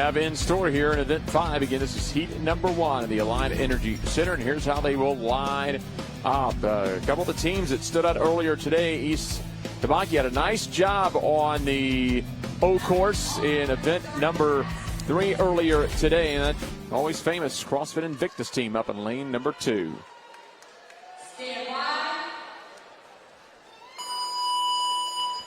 have in store here in Event 5. Again, this is heat number 1 in the Allied Energy Center, and here's how they will line up. A couple of the teams that stood out earlier today, East Tabaki had a nice job on the O course in event number 3 earlier today, and that always famous CrossFit Invictus team up in lane number 2.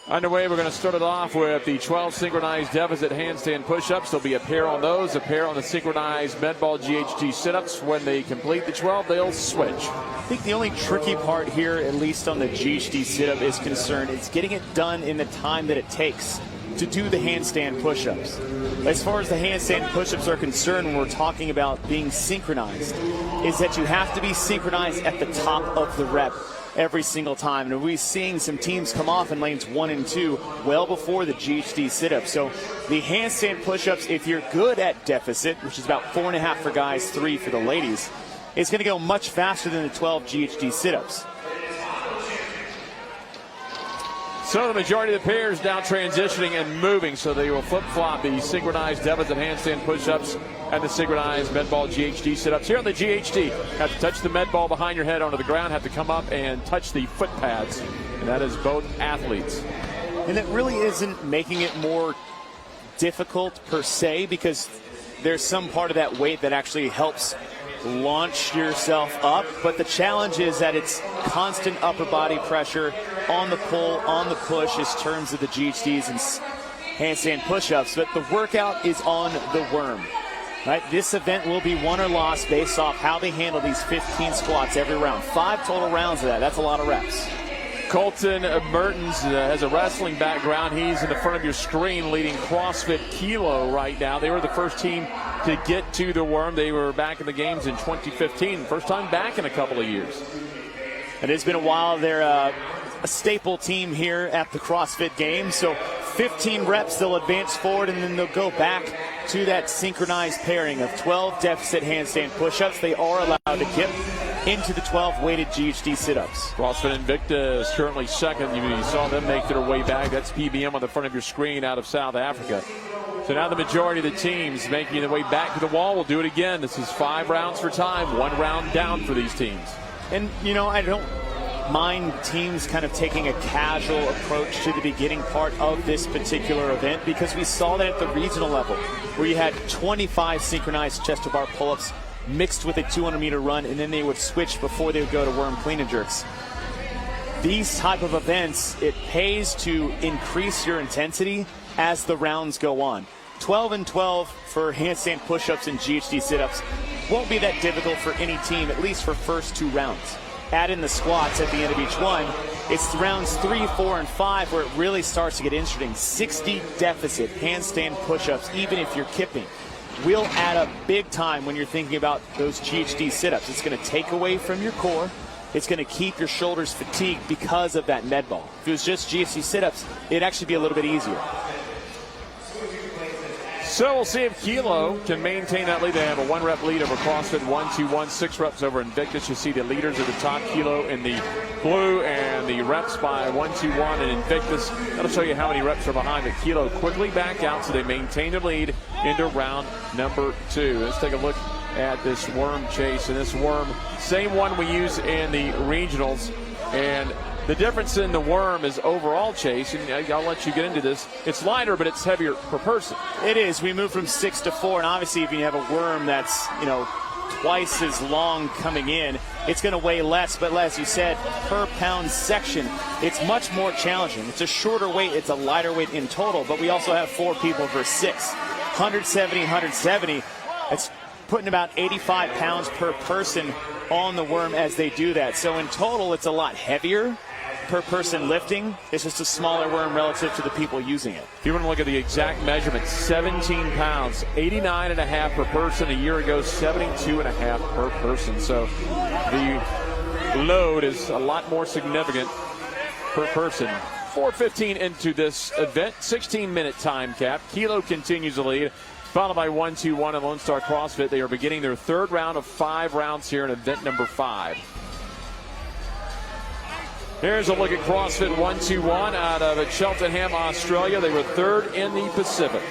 Underway, we're going to start it off with the 12 synchronized deficit handstand push-ups. There'll be a pair on those, a pair on the synchronized med ball GHD sit-ups. When they complete the 12, they'll switch. I think the only tricky part here, at least on the GHD sit-up, is concerned. It's getting it done in the time that it takes to do the handstand push-ups. As far as the handstand push-ups are concerned, when we're talking about being synchronized, is that you have to be synchronized at the top of the rep every single time. And we're seeing some teams come off in lanes 1 and 2 well before the GHD sit-up. So the handstand push-ups, if you're good at deficit, which is about 4.5 for guys, 3 for the ladies, it's going to go much faster than the 12 GHD sit-ups. So the majority of the pairs now transitioning and moving, so they will flip-flop the synchronized deficit handstand push-ups and the synchronized med ball GHD sit-ups. Here on the GHD, have to touch the med ball behind your head onto the ground, have to come up and touch the foot pads, and that is both athletes. And it really isn't making it more difficult per se, because there's some part of that weight that actually helps launch yourself up, but the challenge is that it's constant upper body pressure on the pull, on the push, in terms of the GHDs and handstand push-ups. But the workout is on the worm. Right? This event will be won or lost based off how they handle these 15 squats every round. 5 total rounds of that. That's a lot of reps. Colton Mertens has a wrestling background. He's in the front of your screen leading CrossFit Kilo right now. They were the first team to get to the worm. They were back in the games in 2015. First time back in a couple of years. It has been a while. They're a staple team here at the CrossFit Games. So 15 reps, they'll advance forward, and then they'll go back to that synchronized pairing of 12 deficit handstand push-ups. They are allowed to kip into the 12 weighted GHD sit-ups. CrossFit Invictus currently second. You saw them make their way back. That's PBM on the front of your screen out of South Africa. So now the majority of the teams making their way back to the wall will do it again. This is 5 rounds for time, 1 round down for these teams. And, you know, I don't mind teams kind of taking a casual approach to the beginning part of this particular event, because we saw that at the regional level, where you had 25 synchronized chest to bar pull-ups mixed with a 200-meter run, and then they would switch before they would go to worm clean and jerks. These type of events, it pays to increase your intensity as the rounds go on. 12 and 12 for handstand push-ups and GHD sit-ups won't be that difficult for any team, at least for first 2 rounds. Add in the squats at the end of each one. It's rounds 3, 4, and 5 where it really starts to get interesting. 60 deficit handstand push-ups, even if you're kipping, will add up big time when you're thinking about those GHD sit-ups. It's going to take away from your core. It's going to keep your shoulders fatigued because of that med ball. If it was just GHD sit-ups, it'd actually be a little bit easier. So we'll see if Kilo can maintain that lead. They have a 1-rep lead over CrossFit 1-2-1, 6 reps over Invictus. You see the leaders at the top, Kilo in the blue, and the reps by 1-2-1 and Invictus. That'll show you how many reps are behind. But Kilo quickly back out, so they maintain their lead into round number 2. Let's take a look at this worm chase. And this worm, same one we use in the regionals. And the difference in the worm is overall chase, and I'll let you get into this. It's lighter, but it's heavier per person. It is. We move from 6 to 4, and obviously if you have a worm that's, you know, twice as long coming in, it's going to weigh less. But as you said, per pound section, it's much more challenging. It's a shorter weight. It's a lighter weight in total, but we also have 4 people for 6. 170, 170. It's putting about 85 pounds per person on the worm as they do that. So in total, it's a lot heavier per person lifting. It's just a smaller worm relative to the people using it. If you want to look at the exact measurement, 17 pounds, 89.5 per person. A year ago, 72.5 per person. So the load is a lot more significant per person. 4:15 into this event, 16-minute time cap. Kilo continues the lead, followed by 1-2-1 and Lone Star CrossFit. They are beginning their 3rd round of 5 rounds here in event number 5. Here's a look at CrossFit 1-2-1 out of Cheltenham, Australia. They were 3rd in the Pacific.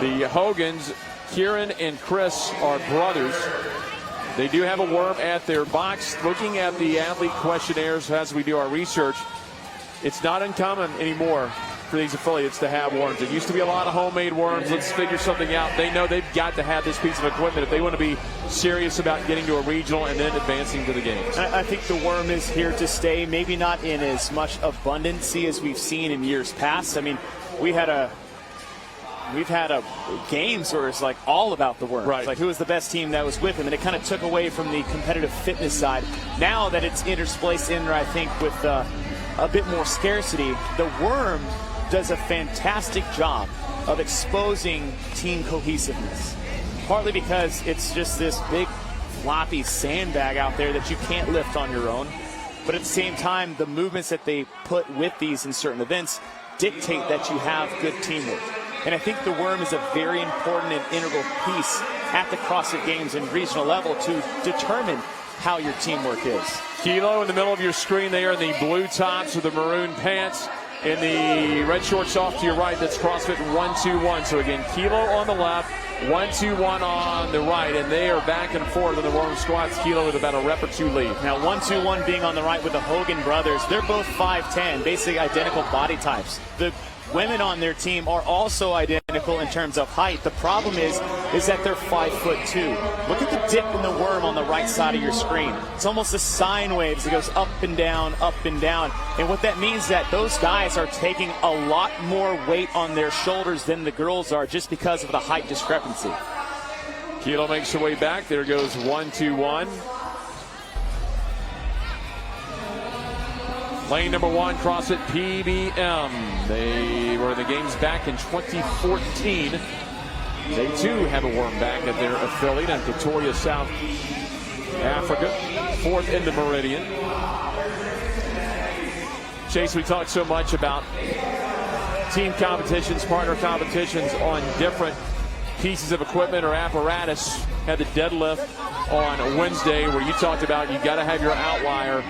The Hogans, Kieran and Chris, are brothers. They do have a worm at their box. Looking at the athlete questionnaires as we do our research, it's not uncommon anymore for these affiliates to have worms. It used to be a lot of homemade worms. Let's figure something out. They know they've got to have this piece of equipment if they want to be serious about getting to a regional and then advancing to the games. I think the worm is here to stay, maybe not in as much abundancy as we've seen in years past. I mean, we've had games where it's like all about the worm. Right. It's like who was the best team that was with him, and it kind of took away from the competitive fitness side. Now that it's interspliced in there, I think with a bit more scarcity, the worm does a fantastic job of exposing team cohesiveness. Partly because it's just this big floppy sandbag out there that you can't lift on your own. But at the same time, the movements that they put with these in certain events dictate that you have good teamwork. And I think the worm is a very important and integral piece at the CrossFit Games and regional level to determine how your teamwork is. Kilo in the middle of your screen there in the blue tops with the maroon pants. In the red shorts off to your right, that's CrossFit 1-2-1. So again, Kilo on the left, 1-2-1 on the right, and they are back and forth in the worm squats. Kilo with about a rep or two lead. Now 1-2-1 being on the right with the Hogan brothers. They're both 5'10", basically identical body types. The women on their team are also identical in terms of height. The problem is that they're 5'2". Look at the dip in the worm on the right side of your screen. It's almost a sine wave as it goes up and down, up and down. And what that means is that those guys are taking a lot more weight on their shoulders than the girls are just because of the height discrepancy. Kilo makes her way back. There goes 1-2-1. Lane number 1, CrossFit PBM. They were in the games back in 2014. They too have a worm back at their affiliate in Pretoria, South Africa. 4th in the Meridian. Chase, we talked so much about team competitions, partner competitions on different pieces of equipment or apparatus. Had the deadlift on Wednesday where you talked about you got to have your outlier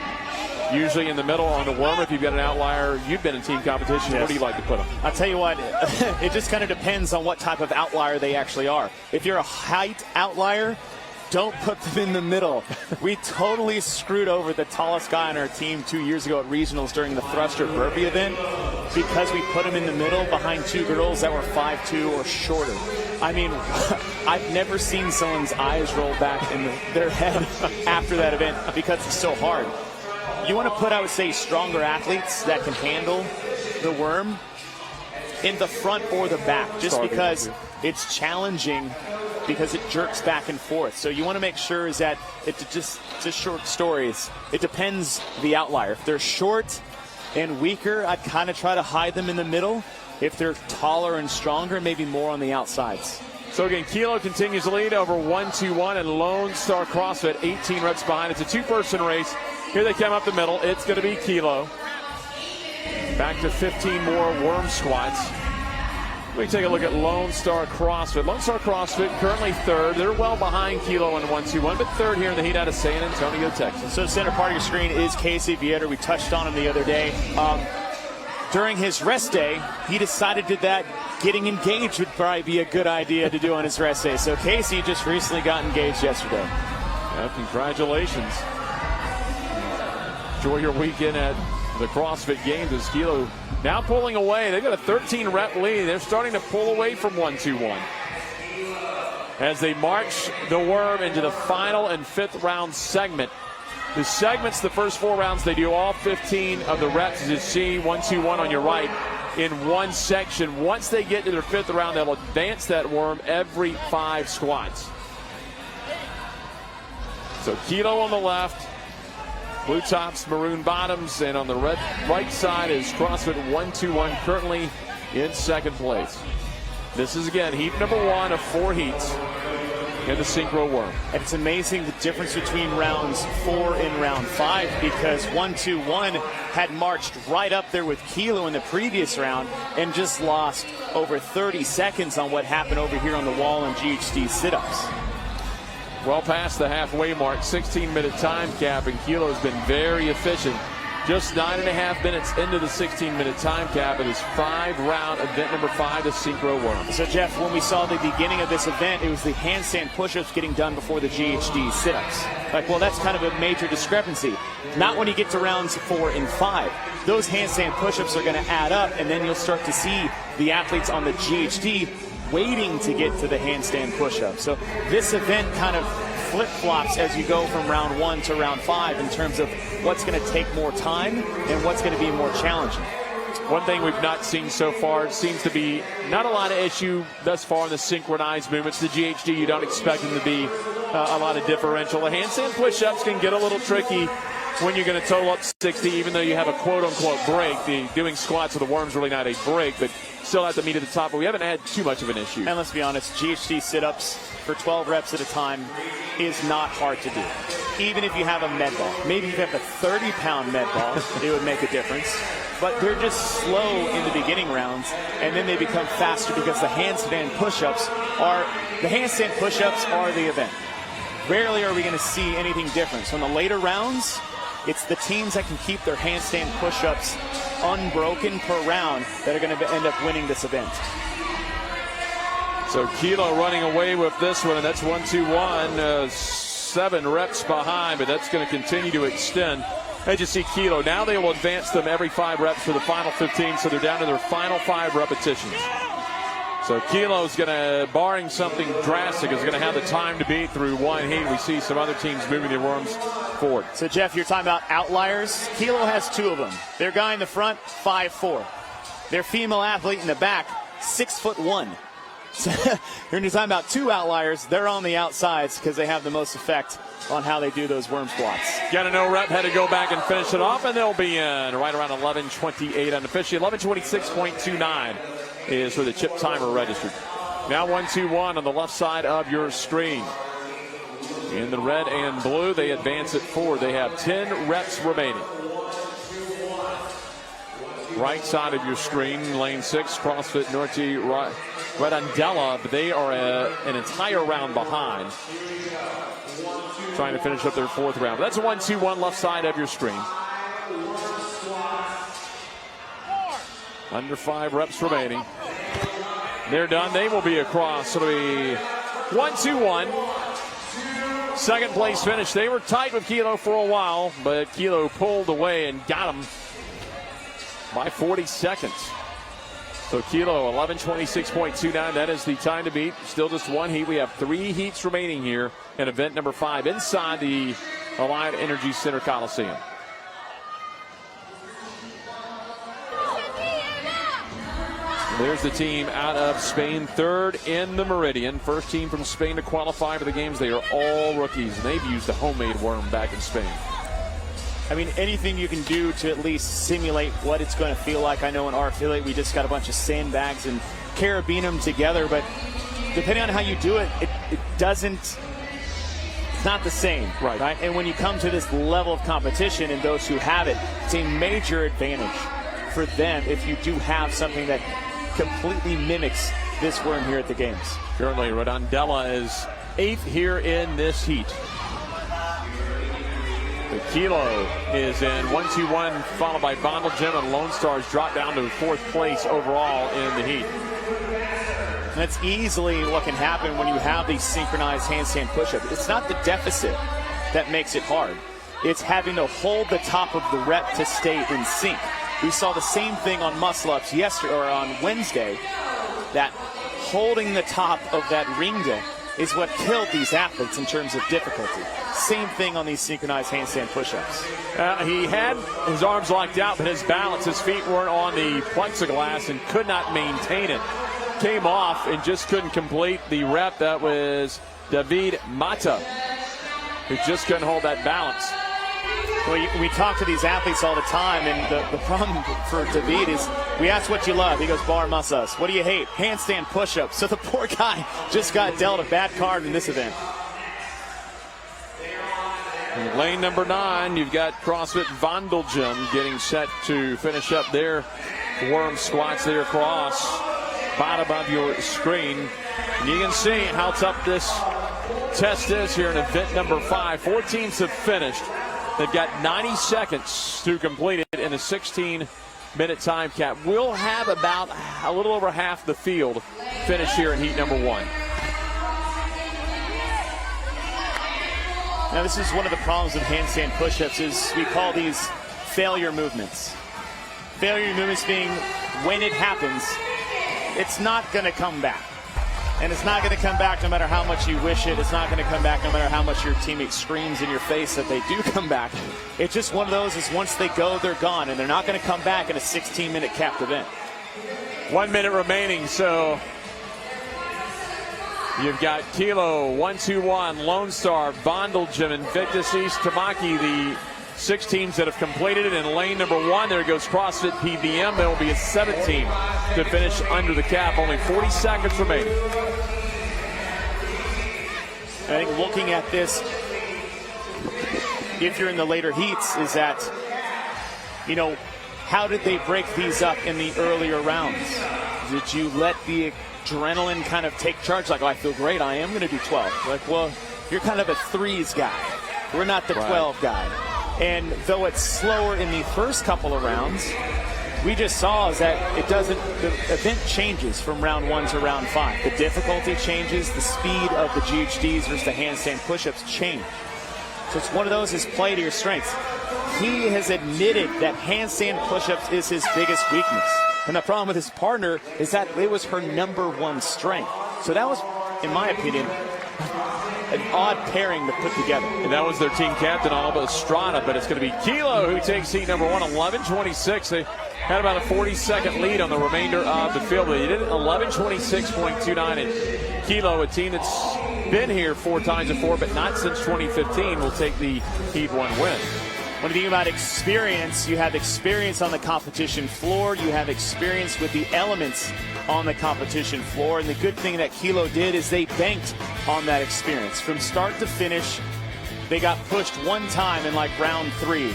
usually in the middle on the worm. If you've got an outlier, you've been in team competition. Yes. Where do you like to put them? I'll tell you what, it just kind of depends on what type of outlier they actually are. If you're a height outlier, don't put them in the middle. We totally screwed over the tallest guy on our team 2 years ago at regionals during the thruster burpee event because we put him in the middle behind 2 girls that were 5'2" or shorter. I mean, I've never seen someone's eyes roll back in their head after that event because it's so hard. You want to put, I would say, stronger athletes that can handle the worm in the front or the back, just because it's challenging because it jerks back and forth. So you want to make sure is that it's just short stories. It depends the outlier. If they're short and weaker, I'd kind of try to hide them in the middle. If they're taller and stronger, maybe more on the outsides. So again, Kilo continues to lead over 1-2-1, and Lone Star CrossFit 18 reps behind. It's a 2-person race. Here they come up the middle. It's going to be Kilo. Back to 15 more worm squats. We take a look at Lone Star CrossFit. Lone Star CrossFit currently 3rd. They're well behind Kilo in 1-2-1, but 3rd here in the heat out of San Antonio, Texas. So the center part of your screen is Casey Vietter. We touched on him the other day. During his rest day, he decided that getting engaged would probably be a good idea to do on his rest day. So Casey just recently got engaged yesterday. Well, congratulations. Enjoy your weekend at the CrossFit Games as Kilo now pulling away. They've got a 13-rep lead. They're starting to pull away from 1-2-1 as they march the worm into the final and 5th round segment. The segments, the first 4 rounds, they do all 15 of the reps, as you see, 1-2-1 on your right, in one section. Once they get to their 5th round, they'll advance that worm every 5 squats. So Kilo on the left, blue tops, maroon bottoms, and on the right side is CrossFit 1-2-1, currently in 2nd place. This is, again, heat number 1 of 4 heats in the Synchro worm. And it's amazing the difference between rounds 4 and round 5, because 1-2-1 had marched right up there with Kilo in the previous round and just lost over 30 seconds on what happened over here on the wall in GHD sit-ups. Well past the halfway mark, 16-minute time cap, and Kilo's been very efficient Just 9.5 minutes into the 16-minute time cap. It is 5-round event number 5, the Synchro Worm. So, Jeff, when we saw the beginning of this event, it was the handstand push-ups getting done before the GHD sit-ups. Like, well, that's kind of a major discrepancy. Not when you get to rounds 4 and 5. Those handstand push-ups are going to add up, and then you'll start to see the athletes on the GHD waiting to get to the handstand push-up. So this event kind of flip-flops as you go from round 1 to round 5 in terms of what's going to take more time and what's going to be more challenging. One thing we've not seen so far, it seems to be not a lot of issue thus far in the synchronized movements. The GHD, you don't expect them to be a lot of differential. The handstand push-ups can get a little tricky when you're going to total up 60, even though you have a quote-unquote break. The doing squats with the worm's really not a break, but still have to meet at the top. But we haven't had too much of an issue. And let's be honest, GHD sit-ups for 12 reps at a time is not hard to do. Even if you have a med ball. Maybe if you have a 30-pound med ball, it would make a difference. But they're just slow in the beginning rounds, and then they become faster because the handstand push-ups are the event. Rarely are we going to see anything different. So in the later rounds, it's the teams that can keep their handstand push-ups unbroken per round that are going to end up winning this event. So Kilo running away with this one, and that's 1-2-1, 7 reps behind, but that's going to continue to extend. As you see Kilo, now they will advance them every 5 reps for the final 15, so they're down to their final 5 repetitions. So Kilo's going to, barring something drastic, is going to have the time to beat through one heat. We see some other teams moving their worms forward. So, Jeff, you're talking about outliers. Kilo has 2 of them. Their guy in the front, 5'4". Their female athlete in the back, 6'1". So you're talking about 2 outliers. They're on the outsides because they have the most effect on how they do those worm squats. Got to know rep had to go back and finish it off, and they'll be in right around 11:28 unofficially. 11:26.29 is where the chip timer registered. Now 1-2-1 on the left side of your screen. In the red and blue, they advance it forward. They have 10 reps remaining. Right side of your screen, lane 6, CrossFit Norte Redondela, but they are an entire round behind, trying to finish up their 4th round. But that's a 1-2-1 left side of your screen. Under 5 reps remaining. They're done. They will be across. It'll be 1-2-1. Second place finish. They were tight with Kilo for a while, but Kilo pulled away and got them by 40 seconds. So Kilo, 11:26.29. That is the time to beat. Still just 1 heat. We have 3 heats remaining here in event number 5 inside the Allied Energy Center Coliseum. There's the team out of Spain, 3rd in the Meridian. First team from Spain to qualify for the games. They are all rookies, and they've used a homemade worm back in Spain. I mean, anything you can do to at least simulate what it's going to feel like. I know in our affiliate we just got a bunch of sandbags and carabine them together, but depending on how you do it, it doesn't, it's not the same. Right? And when you come to this level of competition and those who have it, it's a major advantage for them if you do have something that completely mimics this worm here at the games. Currently, Redondela is 8th here in this heat. The Kilo is in 1-2-1, followed by Bondel Gym, and Lone Stars drop down to 4th place overall in the heat. That's easily what can happen when you have these synchronized handstand push-ups. It's not the deficit that makes it hard. It's having to hold the top of the rep to stay in sync. We saw the same thing on muscle-ups yesterday or on Wednesday. That holding the top of that ringa is what killed these athletes in terms of difficulty. Same thing on these synchronized handstand push-ups. He had his arms locked out, but his balance, his feet weren't on the plexiglass and could not maintain it. Came off and just couldn't complete the rep. That was David Mata, who just couldn't hold that balance. Well, we talk to these athletes all the time, and the problem for David is we ask what you love. He goes, bar muscles. What do you hate? Handstand push-ups. So the poor guy just got dealt a bad card in this event. In lane number 9, you've got CrossFit Bondel Gym getting set to finish up their worm squats there across. Bottom of your screen. And you can see how tough this test is here in event number 5. 4 teams have finished. They've got 90 seconds to complete it in a 16-minute time cap. We'll have about a little over half the field finish here in heat number 1. Now, this is one of the problems with handstand push-ups is we call these failure movements. Failure movements being when it happens, it's not going to come back. And it's not going to come back no matter how much you wish it. It's not going to come back no matter how much your teammate screams in your face that they do come back. It's just one of those is once they go, they're gone. And they're not going to come back in a 16-minute capped event. 1 minute remaining, so you've got Kilo, 1-2-1, Lone Star, Vondelgem, Invictus East, Tamaki, the 6 teams that have completed it. In lane number 1, there goes CrossFit PBM. There will be a 7th team to finish under the cap. Only 40 seconds remaining. I think looking at this, if you're in the later heats, is that, you know, how did they break these up in the earlier rounds? Did you let the adrenaline kind of take charge? Like, oh, I feel great, I am going to do 12. Like, well, you're kind of a threes guy. We're not the 12 guy. And though it's slower in the first couple of rounds, we just saw is that it doesn't, the event changes from round 1 to round 5. The difficulty changes, the speed of the GHDs versus the handstand push-ups change. So it's one of those is play to your strengths. He has admitted that handstand push-ups is his biggest weakness. And the problem with his partner is that it was her #1 strength. So that was, in my opinion, an odd pairing to put together. And that was their team captain, Alba Estrada, but it's going to be Kilo who takes heat number 1, 11:26. They had about a 40-second lead on the remainder of the field. They did it 11:26.29, and Kilo, a team that's been here 4 times before, but not since 2015, will take the heat 1 win. When you think about experience, you have experience on the competition floor. You have experience with the elements on the competition floor. And the good thing that Kilo did is they banked on that experience. From start to finish, they got pushed 1 time in like round 3.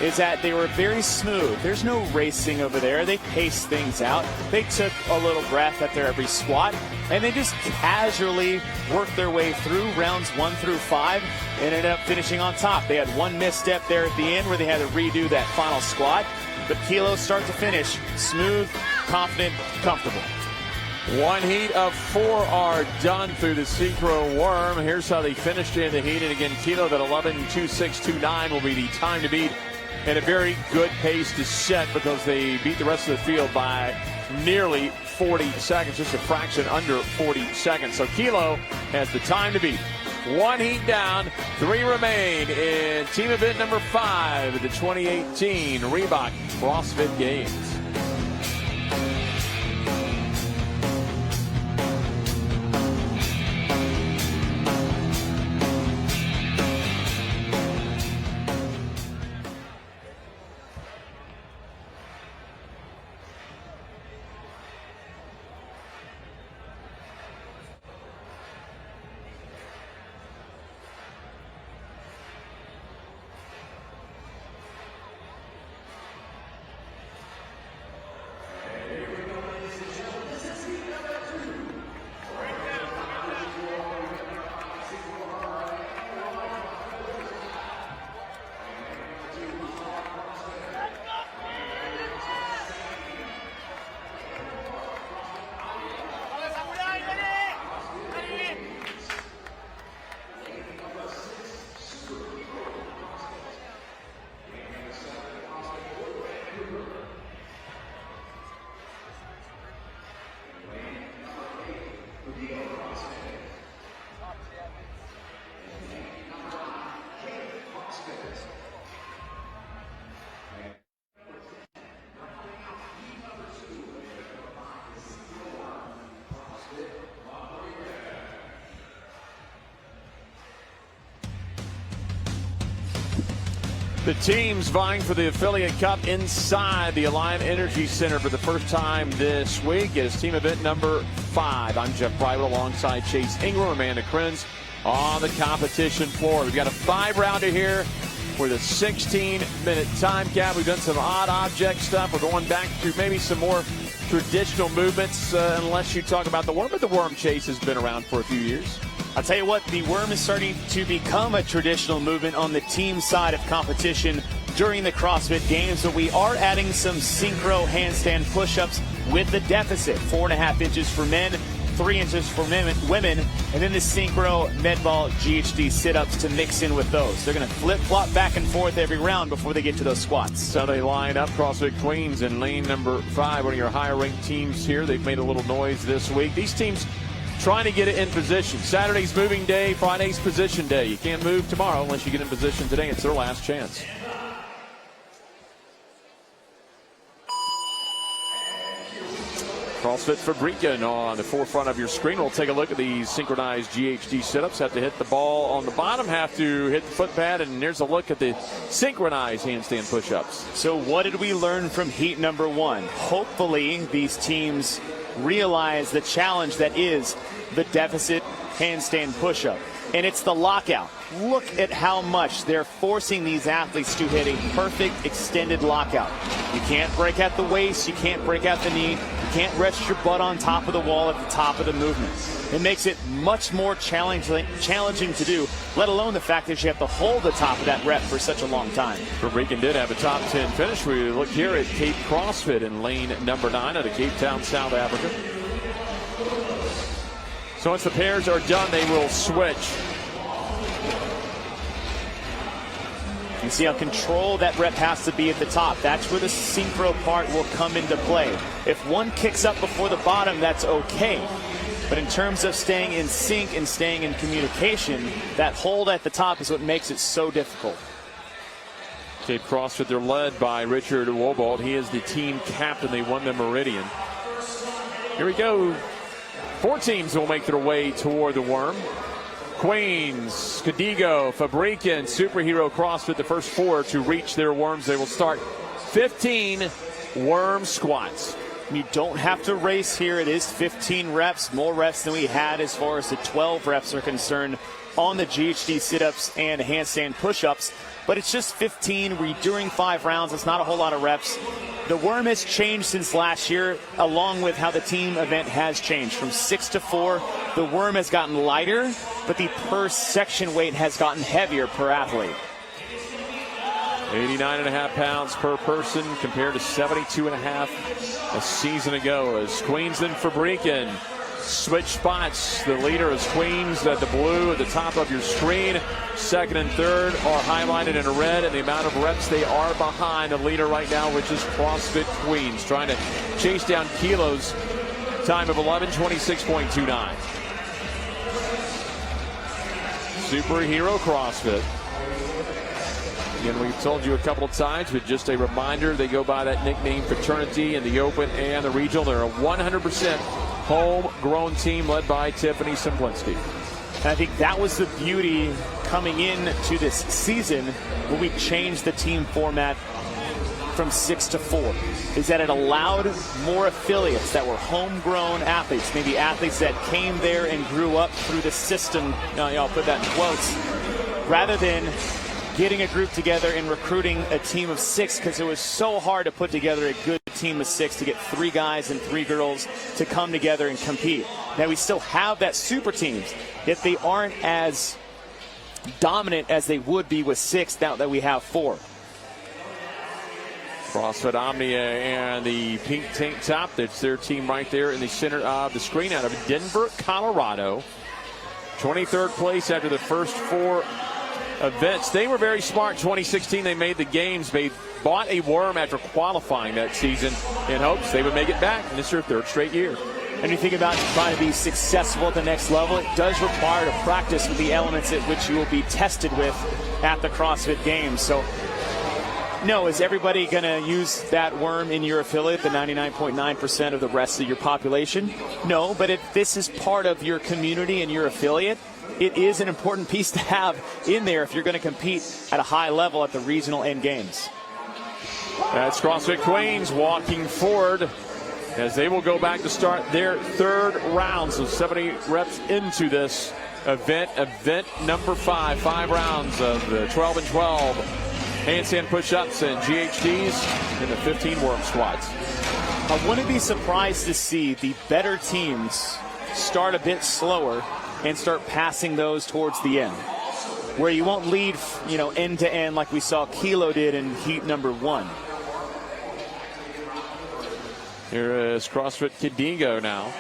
Is that they were very smooth. There's no racing over there. They paced things out. They took a little breath at their every squat, and they just casually worked their way through rounds 1 through 5 and ended up finishing on top. They had 1 misstep there at the end where they had to redo that final squat. But Kilo, start to finish, smooth, confident, comfortable. 1 heat of 4 are done through the Synchro worm. Here's how they finished in the heat. And again, Kilo, that 11:26.29 will be the time to beat. And a very good pace to set because they beat the rest of the field by nearly 40 seconds, just a fraction under 40 seconds. So Kilo has the time to beat. 1 heat down, 3 remain in team event number 5 at the 2018 Reebok CrossFit Games. The teams vying for the Affiliate Cup inside the Alliant Energy Center for the first time this week. It is team event number 5. I'm Jeff Private alongside Chase Ingram, Amanda Krenz on the competition floor. We've got a 5-rounder here with a 16-minute time cap. We've done some odd object stuff. We're going back to maybe some more traditional movements, unless you talk about the worm. But the worm chase has been around for a few years. I'll tell you what, the worm is starting to become a traditional movement on the team side of competition during the CrossFit Games, but we are adding some synchro handstand push-ups with the deficit. 4.5 inches for men, 3 inches for women, and then the synchro medball GHD sit-ups to mix in with those. They're going to flip-flop back and forth every round before they get to those squats. So they line up CrossFit Queens in lane number 5, one of your higher-ranked teams here. They've made a little noise this week. These teams trying to get it in position. Saturday's moving day, Friday's position day. You can't move tomorrow unless you get in position today. It's their last chance. CrossFit Fabrica on the forefront of your screen. We'll take a look at these synchronized GHD sit-ups. Have to hit the ball on the bottom, have to hit the foot pad, and here's a look at the synchronized handstand push-ups. So what did we learn from heat number 1? Hopefully these teams realize the challenge that is the deficit handstand push-up, and it's the lockout. Look at how much they're forcing these athletes to hit a perfect extended lockout. You can't break out the waist, you can't break out the knee, you can't rest your butt on top of the wall at the top of the movement. It makes it much more challenging to do, let alone the fact that you have to hold the top of that rep for such a long time. Fabrican did have a top 10 finish. We look here at Cape CrossFit in lane number 9 out of Cape Town, South Africa. So once the pairs are done, they will switch. You see how controlled that rep has to be at the top. That's where the synchro part will come into play. If one kicks up before the bottom, that's okay. But in terms of staying in sync and staying in communication, that hold at the top is what makes it so difficult. Cape CrossFit, they're led by Richard Wobold. He is the team captain. They won the Meridian. Here we go. 4 teams will make their way toward the worm. Queens, Cadigo, Fabrica, and Superhero CrossFit, the first 4 to reach their worms. They will start 15 worm squats. You don't have to race here. It is 15 reps, more reps than we had as far as the 12 reps are concerned on the GHD sit-ups and handstand push-ups. But it's just 15. We're doing 5 rounds. It's not a whole lot of reps. The worm has changed since last year, along with how the team event has changed. From 6 to 4, the worm has gotten lighter, but the per section weight has gotten heavier per athlete. 89.5 pounds per person compared to 72.5 a season ago. As Queens and Fabrican switch spots. The leader is Queens at the blue at the top of your screen. Second and third are highlighted in red, and the amount of reps they are behind the leader right now, which is CrossFit Queens, trying to chase down kilos. Time of 11:26.29. Superhero CrossFit. Again, we've told you a couple of times, but just a reminder, they go by that nickname Fraternity in the Open and the Regional. They're a 100% homegrown team led by Tiffany Simplinski. And I think that was the beauty coming into this season when we changed the team format from 6 to 4, is that it allowed more affiliates that were homegrown athletes, maybe athletes that came there and grew up through the system, I'll put that in quotes, rather than getting a group together and recruiting a team of 6, because it was so hard to put together a good team of 6 to get 3 guys and 3 girls to come together and compete. Now we still have that super teams, yet they aren't as dominant as they would be with 6 now that we have 4. CrossFit Omnia and the pink tank top. That's their team right there in the center of the screen out of Denver, Colorado. 23rd place after the first 4 events. They were very smart. 2016, they made the games. They bought a worm after qualifying that season in hopes they would make it back. And this is their 3rd straight year. And you think about trying to be successful at the next level, it does require to practice with the elements at which you will be tested with at the CrossFit Games. So, no, is everybody going to use that worm in your affiliate, the 99.9% of the rest of your population? No, but if this is part of your community and your affiliate, it is an important piece to have in there if you're going to compete at a high level at the regional and games. That's CrossFit Queens walking forward as they will go back to start their 3rd round. So 70 reps into this event number 5. 5 rounds of the 12 and 12 handstand push-ups and GHDs and the 15 worm squats. I wouldn't be surprised to see the better teams start a bit slower and start passing those towards the end, where you won't lead, end to end like we saw Kilo did in heat number 1. Here is CrossFit Cadigo now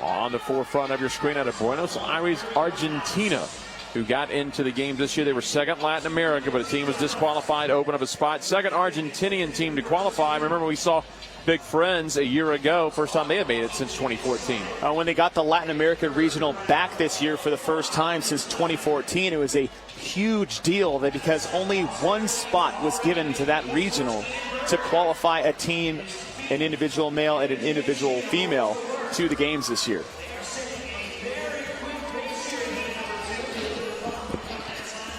on the forefront of your screen out of Buenos Aires, Argentina, who got into the game this year. They were second Latin America, but a team was disqualified to open up a spot. Second Argentinian team to qualify. Remember, we saw Big Friends a year ago. First time they had made it since 2014. When they got the Latin American regional back this year for the first time since 2014, it was a huge deal because only one spot was given to that regional to qualify a team, an individual male and an individual female, to the games this year.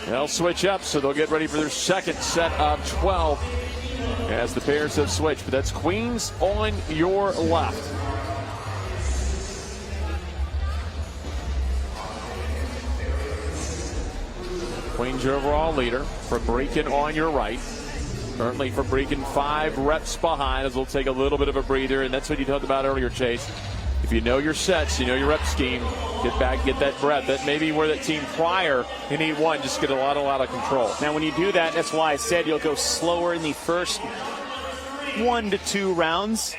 They'll switch up, so they'll get ready for their second set of 12 as the pairs have switched. But that's Queens on your left. Queens your overall leader. Fabrican on your right. Currently Fabrican 5 reps behind, as we'll take a little bit of a breather, and that's what you talked about earlier, Chase. If you know your sets, you know your rep scheme, get back, get that breath. That may be where that team prior in heat 1 just get a lot of control. Now, when you do that, that's why I said you'll go slower in the first 1 to 2 rounds.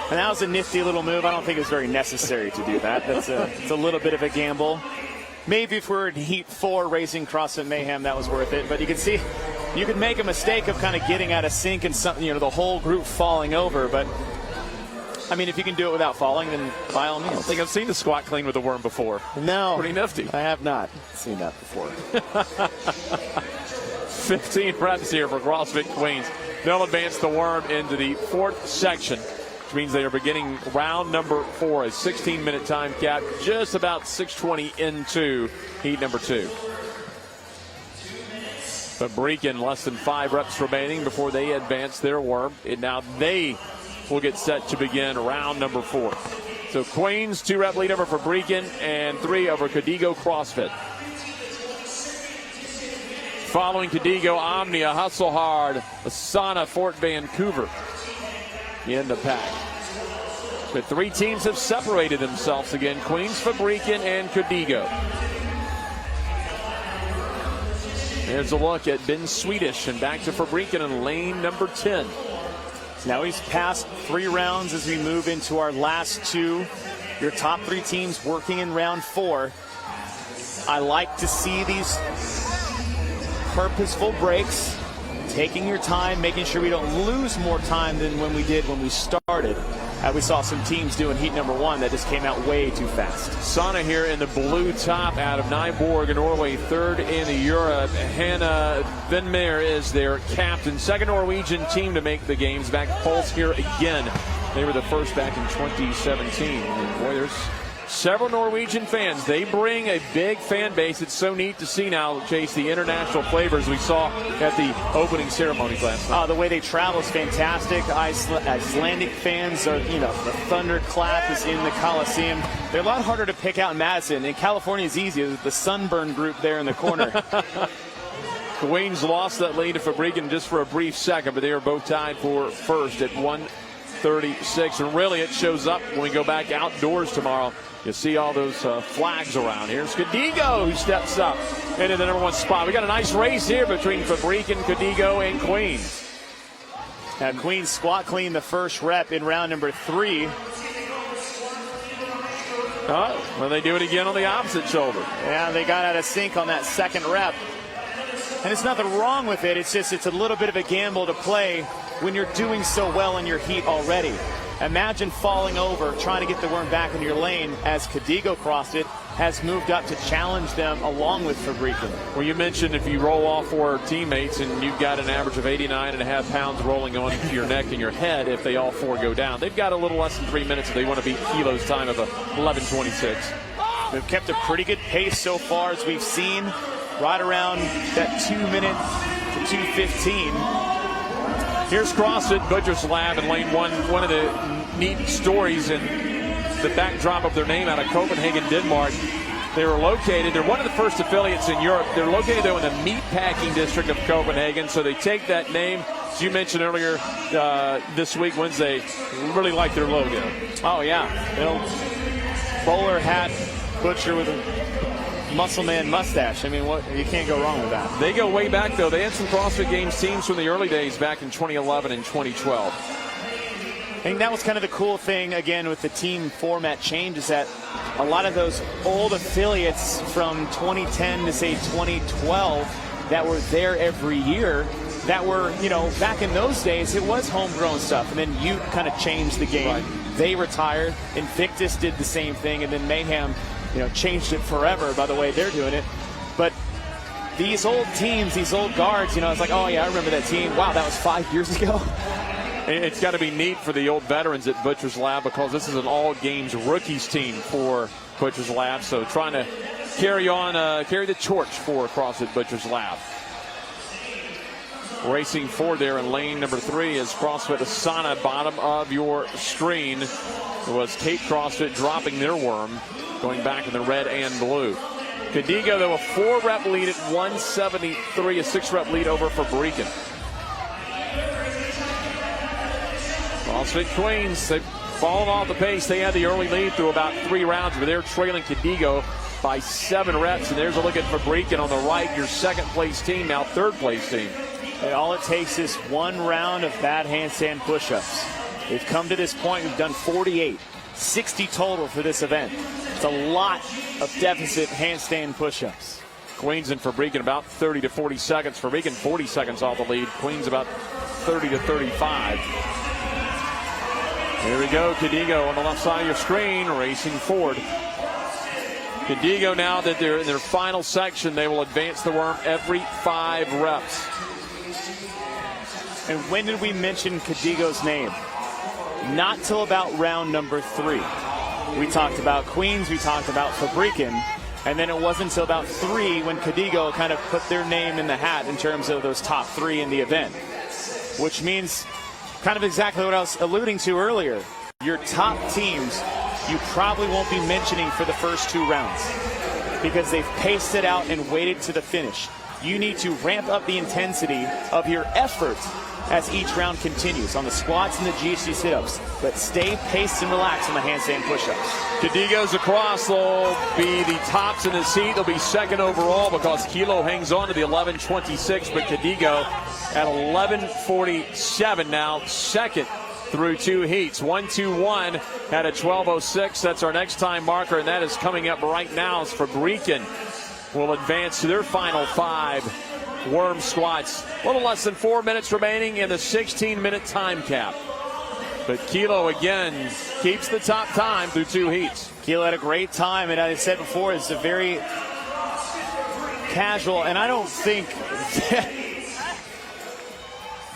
And that was a nifty little move. I don't think it's very necessary to do that. It's a little bit of a gamble. Maybe if we're in heat 4 racing CrossFit Mayhem, that was worth it. But you can see, you could make a mistake of kind of getting out of sync and the whole group falling over. But I mean, if you can do it without falling, then by all means. I don't think I've seen the squat clean with a worm before. No. Pretty nifty. I have not seen that before. 15 reps here for CrossFit Queens. They'll advance the worm into the 4th section, which means they are beginning round number 4, a 16-minute time cap, just about 6:20 into heat number 2. Fabrican less than 5 reps remaining before they advance their worm. And now they will get set to begin round number 4. So Queens, 2-rep lead over Fabrican and 3 over Cadigo CrossFit. Following Cadigo, Omnia, Hustle Hard, Asana, Fort Vancouver in the pack. The 3 teams have separated themselves again, Queens, Fabrican, and Cadigo. There's a look at Ben Swedish and back to Fabrican in lane number 10. Now he's passed 3 rounds as we move into our last 2. Your top 3 teams working in round 4. I like to see these purposeful breaks, taking your time, making sure we don't lose more time than when we did when we started. We saw some teams doing heat number 1 that just came out way too fast. Sana here in the blue top out of Nyborg, Norway, 3rd in Europe. Hannah Venmer is their captain. 2nd Norwegian team to make the games. Back Pulse here again. They were the first back in 2017. And boy, there's several Norwegian fans. They bring a big fan base. It's so neat to see now, Chase, the international flavors we saw at the opening ceremonies last night. The way they travel is fantastic. Icelandic fans are, the thunderclap is in the Coliseum. They're a lot harder to pick out in Madison. In California, it's easy. There's the Sunburn group there in the corner. Queens lost that lead to Fabrican just for a brief second, but they are both tied for first at 1:36. And really, it shows up when we go back outdoors tomorrow. You see all those flags around. Here's Cadigo, who steps up into the number 1 spot. We got a nice race here between Fabrican, Cadigo, and Queens. Now, Queens squat clean the first rep in round number 3. Well, they do it again on the opposite shoulder. Yeah, they got out of sync on that 2nd rep. And it's nothing wrong with it. It's just it's a little bit of a gamble to play when you're doing so well in your heat already. Imagine falling over, trying to get the worm back in your lane as Cadigo CrossFit has moved up to challenge them along with Fabrican. Well, you mentioned if you roll all 4 teammates and you've got an average of 89.5 pounds rolling on your neck and your head if they all 4 go down. They've got a little less than 3 minutes if they want to beat Kilo's time of 11:26. They've kept a pretty good pace so far as we've seen, right around that 2 minute to 2:15. Here's CrossFit Butcher's Lab in lane 1. One of the neat stories in the backdrop of their name out of Copenhagen, Denmark. They're one of the first affiliates in Europe. They're located, though, in the meatpacking district of Copenhagen. So they take that name, as you mentioned earlier this week, Wednesday, really like their logo. Oh, yeah. Bowler hat Butcher with a muscle man mustache. I mean, what, you can't go wrong with that. They go way back, though. They had some CrossFit Games teams from the early days back in 2011 and 2012. I think that was kind of the cool thing, again, with the team format change, is that a lot of those old affiliates from 2010 to, say, 2012 that were there every year, that were, you know, back in those days, it was homegrown stuff. And then you kind of changed the game. Right. They retired. Invictus did the same thing. And then Mayhem, you know, changed it forever by the way they're doing it. But these old teams, these old guards, you know, it's like, oh, yeah, I remember that team. Wow, that was 5 years ago. It's got to be neat for the old veterans at Butcher's Lab, because this is an all-games rookies team for Butcher's Lab. So trying to carry the torch for CrossFit Butcher's Lab. Racing forward there in lane number 3 is CrossFit Asana. Bottom of your screen was Cape CrossFit dropping their worm, going back in the red and blue. Cadigo, though, a 4-rep lead at 173, a 6-rep lead over for Fabrican. CrossFit Queens, they've fallen off the pace. They had the early lead through about 3 rounds, but they're trailing Cadigo by 7 reps. And there's a look at Fabrican on the right, your second-place team, now third-place team. And all it takes is 1 round of bad handstand push-ups. We've come to this point. We've done 48, 60 total for this event. It's a lot of deficit handstand push-ups. Queens and Fabrican about 30 to 40 seconds. Fabrican 40 seconds off the lead. Queens about 30 to 35. Here we go. Cadigo on the left side of your screen, racing forward. Cadigo, now that they're in their final section, they will advance the worm every 5 reps. And when did we mention Cadigo's name? Not till about round number 3. We talked about Queens, we talked about Fabrican, and then it wasn't until about 3 when Cadigo kind of put their name in the hat in terms of those top 3 in the event. Which means kind of exactly what I was alluding to earlier. Your top teams, you probably won't be mentioning for the first 2 rounds because they've paced it out and waited to the finish. You need to ramp up the intensity of your effort as each round continues on the squats and the GHD sit-ups, but stay paced and relaxed on the handstand push-ups. Cadigo's across. They'll be the tops in the seat. They'll be second overall because Kilo hangs on to the 11:26, but Cadigo at 11:47 now, second through 2 heats. 1-2-1 at a 12:06. That's our next time marker, and that is coming up right now as Fabrican will advance to their final 5 worm squats. A little less than 4 minutes remaining in the 16-minute time cap. But Kilo, again, keeps the top time through 2 heats. Kilo had a great time, and as I said before, it's a very casual, and I don't think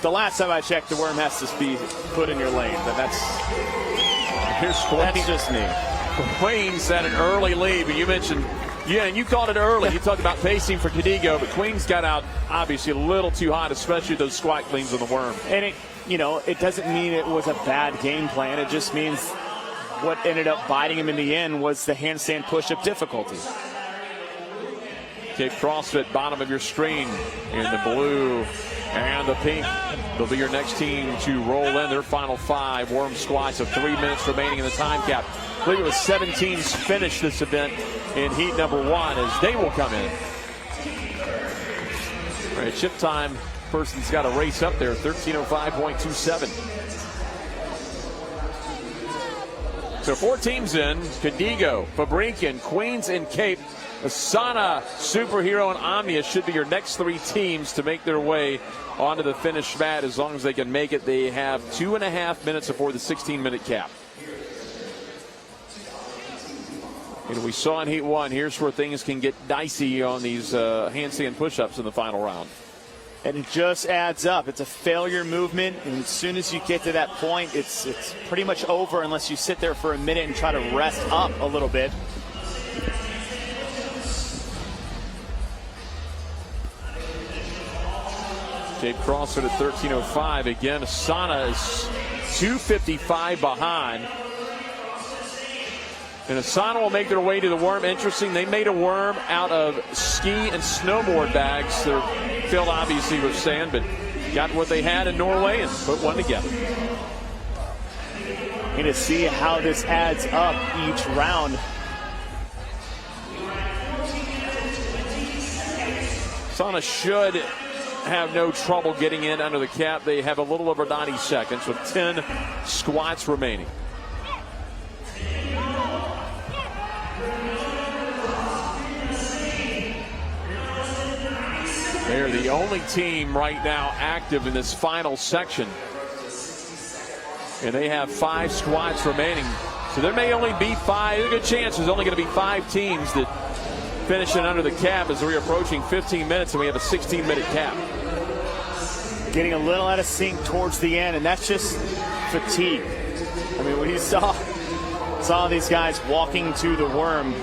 the last time I checked, the worm has to be put in your lane, but that's just me. Queens had an early lead, but you mentioned, yeah, and you called it early. You talked about pacing for Cadigo, but Queens got out obviously a little too hot, especially those squat cleans on the worm. And it doesn't mean it was a bad game plan. It just means what ended up biting him in the end was the handstand push-up difficulty. Cape CrossFit, bottom of your screen in the blue and the pink. They'll be your next team to roll in their final 5 worm squats of 3 minutes remaining in the time cap. I believe it was 7 teams finished this event in heat number 1 as they will come in. All right, chip time. Person's got a race up there, 13:05.27. So 4 teams in: Cadigo, Fabrican, Queens, and Cape. Asana, Superhero, and Omnia should be your next 3 teams to make their way onto the finish mat. As long as they can make it, they have 2.5 minutes before the 16-minute cap. And we saw in heat 1, here's where things can get dicey on these handstand push-ups in the final round. And it just adds up. It's a failure movement, and as soon as you get to that point, it's pretty much over unless you sit there for a minute and try to rest up a little bit. Cape CrossFit at 13:05. Again, Asana is 2:55 behind. And Asana will make their way to the worm. Interesting, they made a worm out of ski and snowboard bags. They're filled obviously with sand, but got what they had in Norway and put one together. And to see how this adds up each round. Sana should have no trouble getting in under the cap. They have a little over 90 seconds with 10 squats remaining. They're the only team right now active in this final section. And they have 5 squats remaining. So there may only be 5. There's a good chance there's only going to be 5 teams that finish it under the cap as we're approaching 15 minutes and we have a 16-minute cap. Getting a little out of sync towards the end, and that's just fatigue. I mean, when you saw these guys walking to the worm,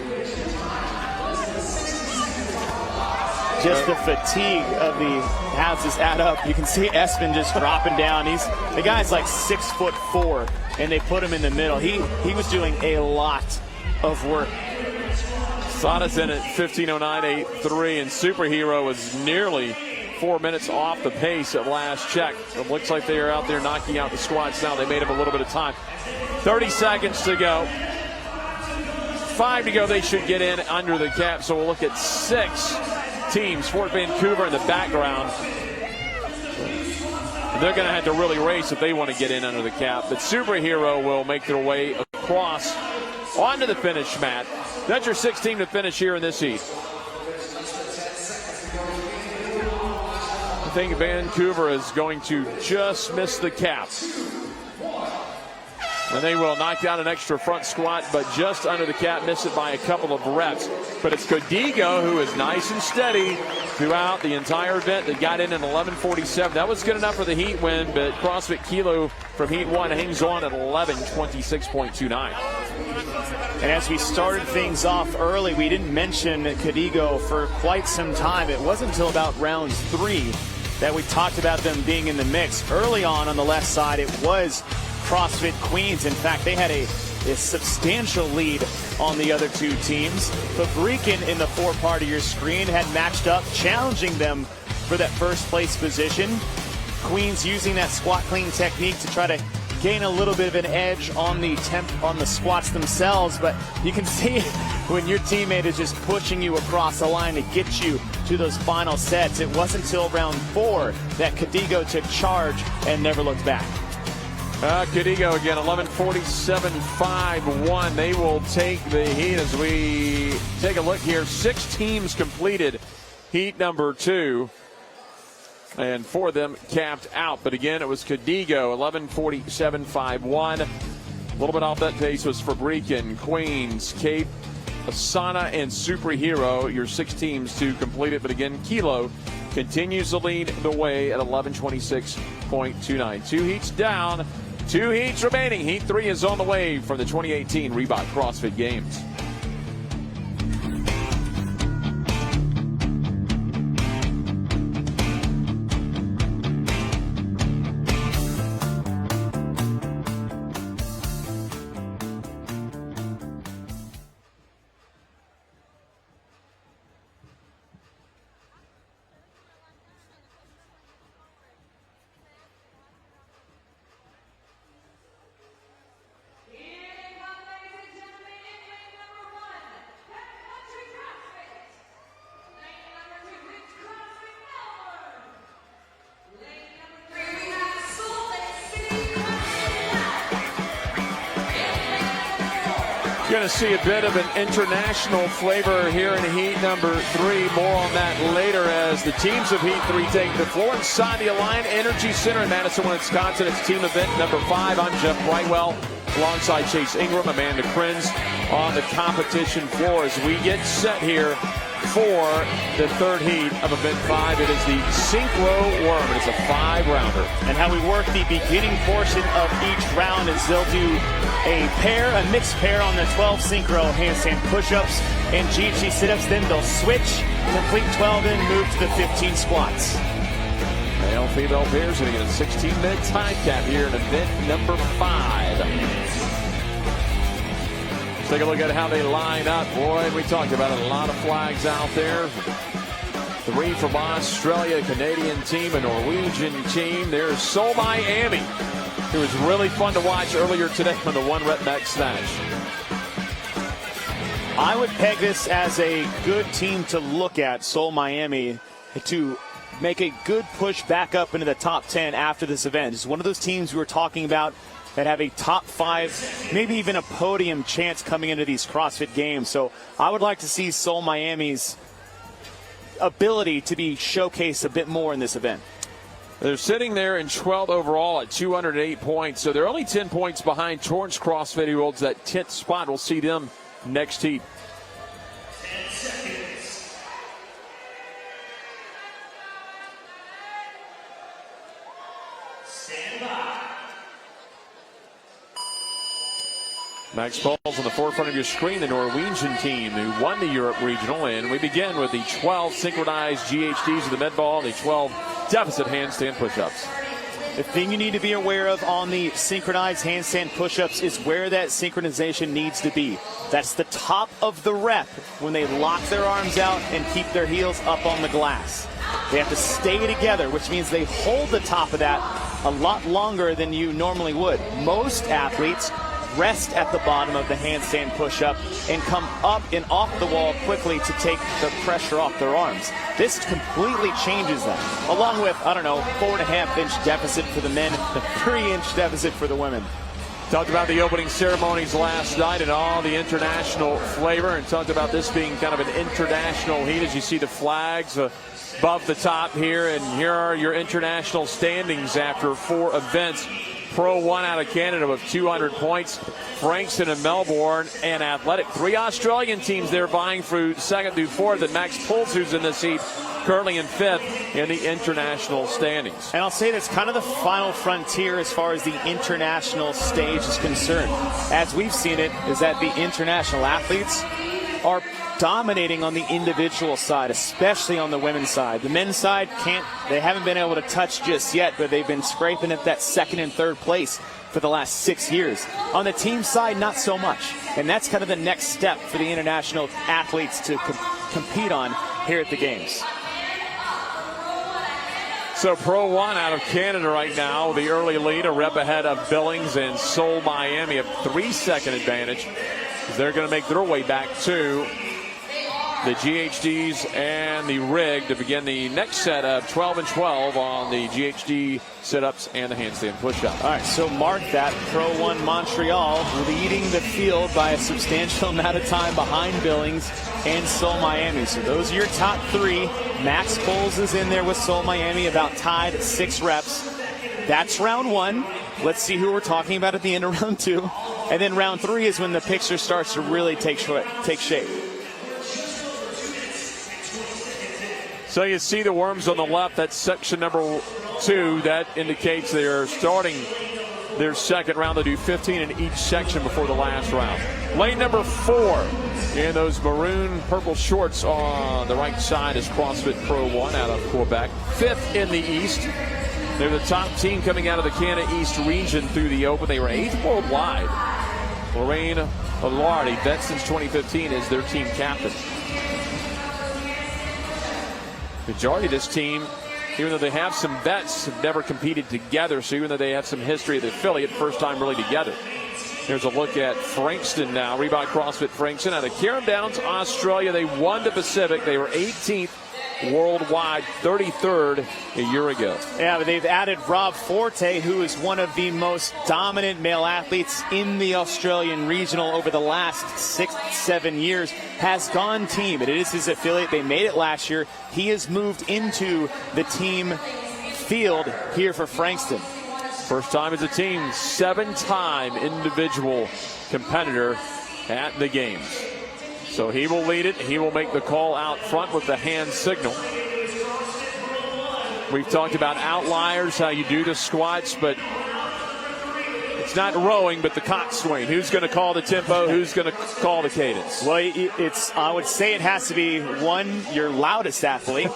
just the fatigue of the houses add up. You can see Espen just dropping down. The guy's like 6'4", and they put him in the middle. He was doing a lot of work. Sana's in at 15:09.83, and Superhero was nearly 4 minutes off the pace at last check. It looks like they are out there knocking out the squats now. They made up a little bit of time. 30 seconds to go. 5 to go. They should get in under the cap. So we'll look at 6 teams. Fort Vancouver in the background. They're going to have to really race if they want to get in under the cap. But Superhero will make their way across onto the finish mat. That's your 6 team to finish here in this heat. I think Vancouver is going to just miss the cap. And they will knock down an extra front squat, but just under the cap, miss it by a couple of reps. But it's Codigo who is nice and steady throughout the entire event that got in at 11:47. That was good enough for the heat win, but CrossFit Kilo from heat 1 hangs on at 11:26.29. And as we started things off early, we didn't mention Codigo for quite some time. It wasn't until about round 3 that we talked about them being in the mix. Early on the left side, it was CrossFit Queens. In fact, they had a substantial lead on the other 2 teams. Fabrican in the 4 part of your screen had matched up, challenging them for that first place position. Queens using that squat clean technique to try to gain a little bit of an edge on the squats themselves, but you can see when your teammate is just pushing you across the line to get you to those final sets. It wasn't until round 4 that Codigo took charge and never looked back. Codigo again, 11:47.51. They will take the heat as we take a look here. 6 teams completed heat number 2. And 4 of them capped out. But again, it was Codigo, 11:47.51. A little bit off that pace was Fabrican, Queens, Cape, Asana, and Superhero. Your 6 teams to complete it. But again, Kilo continues to lead the way at 11:26.29. 2 heats down, 2 heats remaining. Heat 3 is on the way for the 2018 Reebok CrossFit Games. Going to see a bit of an international flavor here in heat number 3. More on that later as the teams of heat 3 take the floor inside the Alliant Energy Center in Madison, Wisconsin. It's team event number 5. I'm Jeff Brightwell alongside Chase Ingram, Amanda Krenz on the competition floor as we get set here for the 3rd heat of event 5. It is the Synchro Worm. It's a 5-rounder. And how we work the beginning portion of each round is they'll do a mixed pair on the 12 Synchro handstand push-ups and GHD sit-ups. Then they'll switch, complete 12, and move to the 15 squats. Male-female pairs going to get a 16-minute time cap here in event number 5. Take a look at how they line up. Boy, we talked about it. A lot of flags out there. 3 from Australia, a Canadian team, a Norwegian team. There's Seoul, Miami. It was really fun to watch earlier today on the 1-rep max snatch. I would peg this as a good team to look at, Seoul, Miami. to make a good push back up into the top 10 after this event. It's one of those teams we were talking about that have a top 5, maybe even a podium chance coming into these CrossFit games. So I would like to see Seoul Miami's ability to be showcased a bit more in this event. They're sitting there in 12th overall at 208 points. So they're only 10 points behind Torrance CrossFit, who holds that 10th spot. We'll see them next heat. Max Paul's on the forefront of your screen, the Norwegian team who won the Europe Regional. And we begin with the 12 synchronized GHDs of the med ball, the 12 deficit handstand push-ups. The thing you need to be aware of on the synchronized handstand push-ups is where that synchronization needs to be. That's the top of the rep when they lock their arms out and keep their heels up on the glass. They have to stay together, which means they hold the top of that a lot longer than you normally would. Most athletes rest at the bottom of the handstand push-up and come up and off the wall quickly to take the pressure off their arms. This completely changes that, along with, 4.5-inch deficit for the men, the 3-inch deficit for the women. Talked about the opening ceremonies last night and all the international flavor, and talked about this being kind of an international heat as you see the flags above the top here. And here are your international standings after 4 events. Pro 1 out of Canada with 200 points. Frankston and Melbourne and Athletic. 3 Australian teams there vying for 2nd through 4th. And Max Puls, who's in this heat, currently in 5th in the international standings. And I'll say that's kind of the final frontier as far as the international stage is concerned. As we've seen it, is that the international athletes are dominating on the individual side, especially on the women's side. The men's side they haven't been able to touch just yet, but they've been scraping at that 2nd and 3rd place for the last 6 years. On the team side, not so much. And that's kind of the next step for the international athletes to compete on here at the games. So Pro 1 out of Canada right now, the early lead, a rep ahead of Billings and Seoul Miami, a 3-second advantage. They're going to make their way back to the GHDs and the rig to begin the next set of 12 and 12 on the GHD sit-ups and the handstand push-up. All right, so mark that. Pro 1 Montreal leading the field by a substantial amount of time behind Billings and Seoul Miami. So those are your top 3. Max Puls is in there with Seoul Miami, about tied at 6 reps. That's round 1. Let's see who we're talking about at the end of round 2. And then round 3 is when the picture starts to really take shape. So you see the worms on the left, that's section number 2. That indicates they are starting their 2nd round. They do 15 in each section before the last round. Lane number 4 in those maroon purple shorts on the right side is CrossFit Pro 1 out of Quebec. 5th in the East. They're the top team coming out of the Canada East region through the Open. They were 8th worldwide. Lorraine Allard, a vet since 2015, is their team captain. Majority of this team, even though they have some vets, have never competed together. So even though they have some history of the affiliate, first time really together. Here's a look at Frankston now. Reebok CrossFit Frankston out of Carrum Downs, Australia. They won the Pacific. They were 18th worldwide, 33rd a year ago. Yeah, but they've added Rob Forte, who is one of the most dominant male athletes in the Australian regional over the last 6-7 years. Has gone team. It is his affiliate. They made it last year. He has moved into the team field here for Frankston. First time as a team, 7-time individual competitor at the games. So he will lead it. He will make the call out front with the hand signal. We've talked about outliers, how you do the squats, but it's not rowing, but the coxswain. Who's going to call the tempo? Who's going to call the cadence? Well, I would say it has to be, 1, your loudest athlete,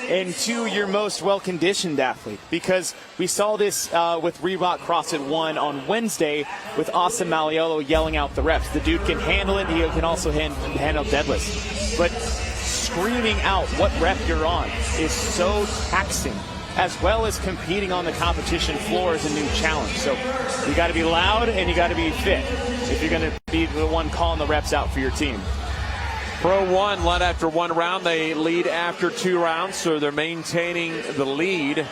and 2, your most well-conditioned athlete. Because we saw this with Reebok CrossFit 1 on Wednesday with Austin Maliolo yelling out the reps. The dude can handle it. He can also handle deadlifts. But screaming out what rep you're on is so taxing, as well as competing on the competition floor is a new challenge. So you got to be loud and you got to be fit if you're going to be the one calling the reps out for your team. Pro 1 led after 1 round. They lead after 2 rounds, so they're maintaining the lead.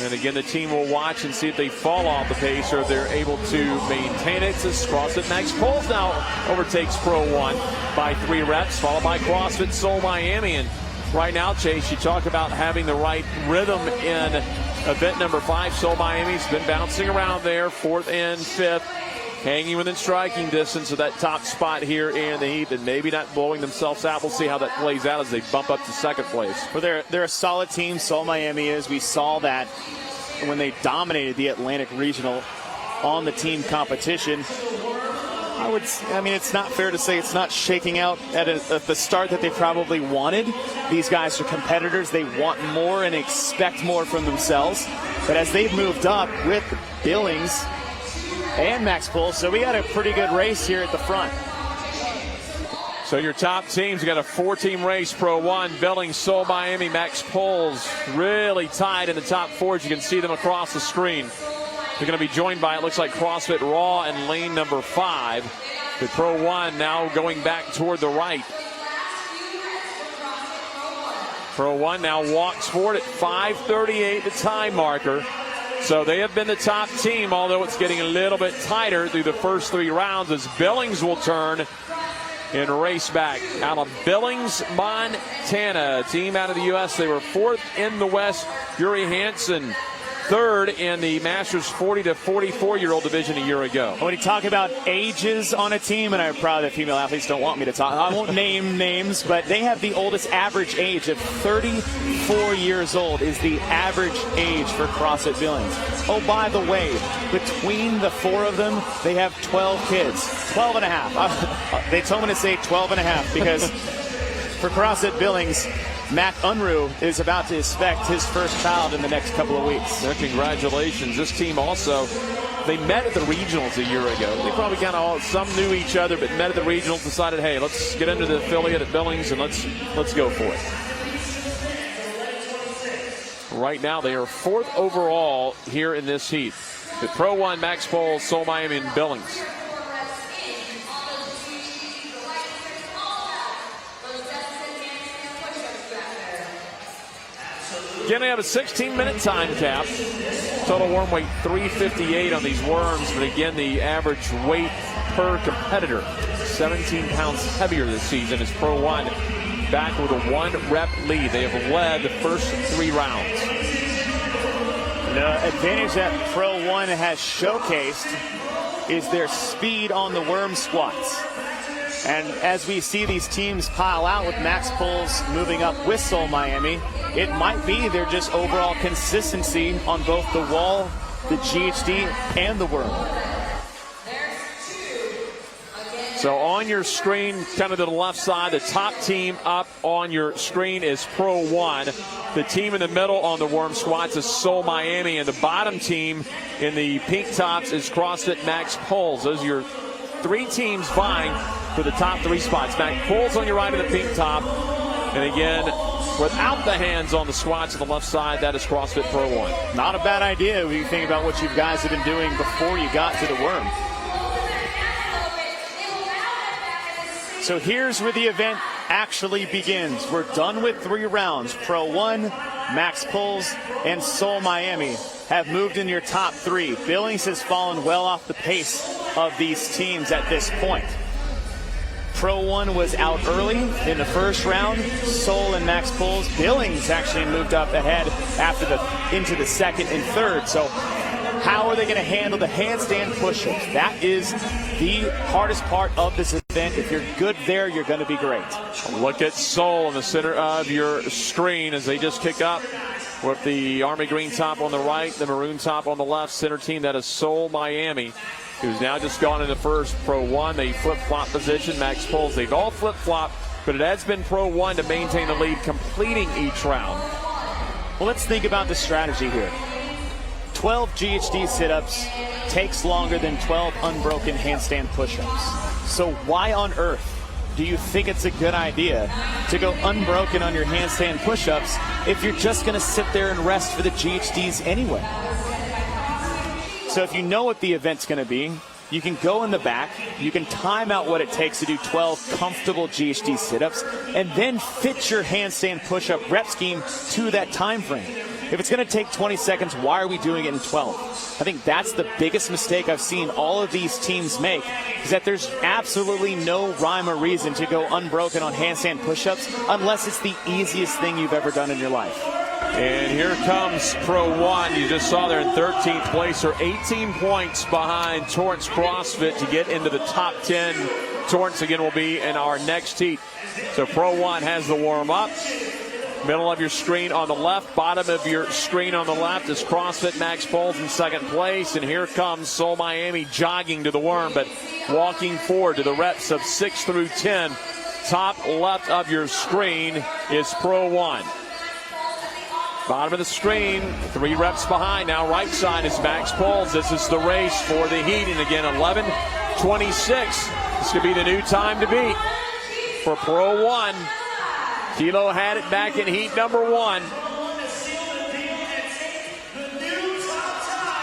And again, the team will watch and see if they fall off the pace or if they're able to maintain it. As CrossFit Max Poles now overtakes Pro 1 by 3 reps, followed by CrossFit Seoul Miami. And right now, Chase, you talk about having the right rhythm in event number 5. Seoul Miami's been bouncing around there, 4th and 5th, hanging within striking distance of that top spot here in the heat, and maybe not blowing themselves out. We'll see how that plays out as they bump up to 2nd place. Well, they're a solid team. Seoul Miami is. We saw that when they dominated the Atlantic Regional on the team competition. I mean, it's not fair to say it's not shaking out at the start that they probably wanted. These guys are competitors. They want more and expect more from themselves. But as they've moved up with Billings and Max Poles, so we got a pretty good race here at the front. So your top teams, you got a 4-team race. Pro 1, Billings, Seoul Miami, Max Poles, really tied in the top 4 as you can see them across the screen. They're going to be joined by, it looks like, CrossFit Raw and lane number 5. With Pro 1 now going back toward the right. Pro 1 now walks forward at 5:38, the time marker. So they have been the top team, although it's getting a little bit tighter through the first 3 rounds as Billings will turn and race back. Out of Billings, Montana, team out of the U.S. They were 4th in the West. Yuri Hansen, 3rd in the Masters 40 to 44-year-old division a year ago. When you talk about ages on a team, and I'm proud that female athletes don't want me to talk, I won't name names, but they have the oldest average age of 34 years old is the average age for CrossFit Billings. Oh, by the way, between the 4 of them, they have 12 kids. 12 and a half. They told me to say 12 and a half because for CrossFit Billings, Matt Unruh is about to expect his first child in the next couple of weeks. Well, congratulations. This team also, they met at the regionals a year ago. They probably kind of some knew each other, but met at the regionals, decided, hey, let's get into the affiliate at Billings and let's go for it. Right now, they are 4th overall here in this heat. With Pro 1, Max Poles, Seoul Miami, and Billings. Again, they have a 16-minute time cap. Total worm weight 358 on these worms. But again, the average weight per competitor, 17 pounds heavier this season, is Pro 1 back with a 1-rep lead. They have led the first 3 rounds. The advantage that Pro 1 has showcased is their speed on the worm squats. And as we see these teams pile out with Max Poles moving up with Seoul Miami, it might be their just overall consistency on both the wall, the GHD, and the worm. So on your screen, kind of to the left side, the top team up on your screen is Pro 1. The team in the middle on the worm squats is Seoul Miami, and the bottom team in the pink tops is CrossFit Max Poles. Those are your 3 teams vying for the top 3 spots. Max Poles on your right of the pink top. And again, without the hands on the squats on the left side, that is CrossFit Pro 1. Not a bad idea when you think about what you guys have been doing before you got to the worm. So here's where the event actually begins. We're done with 3 rounds. Pro 1, Max Poles, and Seoul Miami have moved in your top 3. Billings has fallen well off the pace of these teams at this point. Pro 1 was out early in the first round. Seoul and Max Poles. Billings actually moved up ahead into the 2nd and 3rd. So how are they going to handle the handstand push-ups? That is the hardest part of this event. If you're good there, you're going to be great. Look at Seoul in the center of your screen as they just kick up with the army green top on the right, the maroon top on the left. Center team, that is Seoul Miami, who's now just gone into first. Pro 1, they flip-flop position. Max Poles, they've all flip-flop, but it has been Pro 1 to maintain the lead, completing each round. Well, let's think about the strategy here. 12 GHD sit-ups takes longer than 12 unbroken handstand push-ups. So why on earth do you think it's a good idea to go unbroken on your handstand push-ups if you're just going to sit there and rest for the GHDs anyway? So if you know what the event's going to be, you can go in the back, you can time out what it takes to do 12 comfortable GHD sit-ups, and then fit your handstand push-up rep scheme to that time frame. If it's going to take 20 seconds, why are we doing it in 12? I think that's the biggest mistake I've seen all of these teams make, is that there's absolutely no rhyme or reason to go unbroken on handstand push-ups unless it's the easiest thing you've ever done in your life. And here comes Pro 1. You just saw they're in 13th place, or 18 points behind Torrance CrossFit to get into the top 10. Torrance again will be in our next heat. So Pro 1 has the warm-up. Middle of your screen on the left, bottom of your screen on the left is CrossFit Max Poles in second place. And here comes Seoul Miami jogging to the worm, but walking forward to the reps of 6 through 10. Top left of your screen is Pro 1. Bottom of the screen, 3 reps behind. Now right side is Max Poles. This is the race for the heat. And again, 11:26. This could be the new time to beat for Pro 1. Kilo had it back in heat number 1.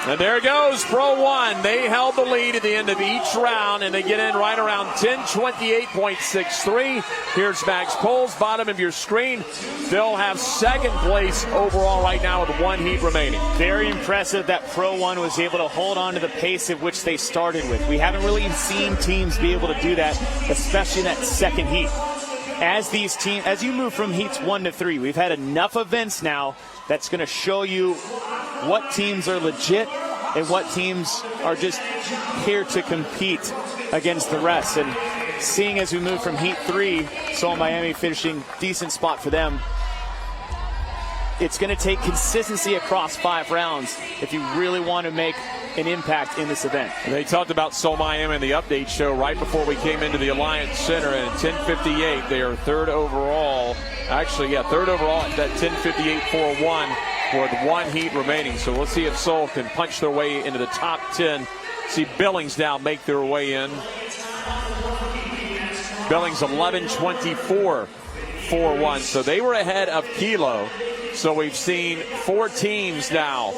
And there goes Pro 1. They held the lead at the end of each round, and they get in right around 10:28.63. Here's Max Poles, bottom of your screen. They'll have second place overall right now with 1 heat remaining. Very impressive that Pro 1 was able to hold on to the pace at which they started with. We haven't really seen teams be able to do that, especially in that second heat. As you move from heats 1 to 3, we've had enough events now that's going to show you what teams are legit and what teams are just here to compete against the rest. And seeing as we move from heat 3, Seoul Miami finishing decent spot for them, it's going to take consistency across 5 rounds if you really want to make an impact in this event. They talked about Seoul Miami in the update show right before we came into the Alliance Center, and at 10:58 they are third overall. Actually, yeah, third overall at that 10:58.41 with 1 heat remaining. So let's see if Seoul can punch their way into the top 10. See Billings now make their way in. Billings 11:24.41. So they were ahead of Kilo. So we've seen 4 teams now.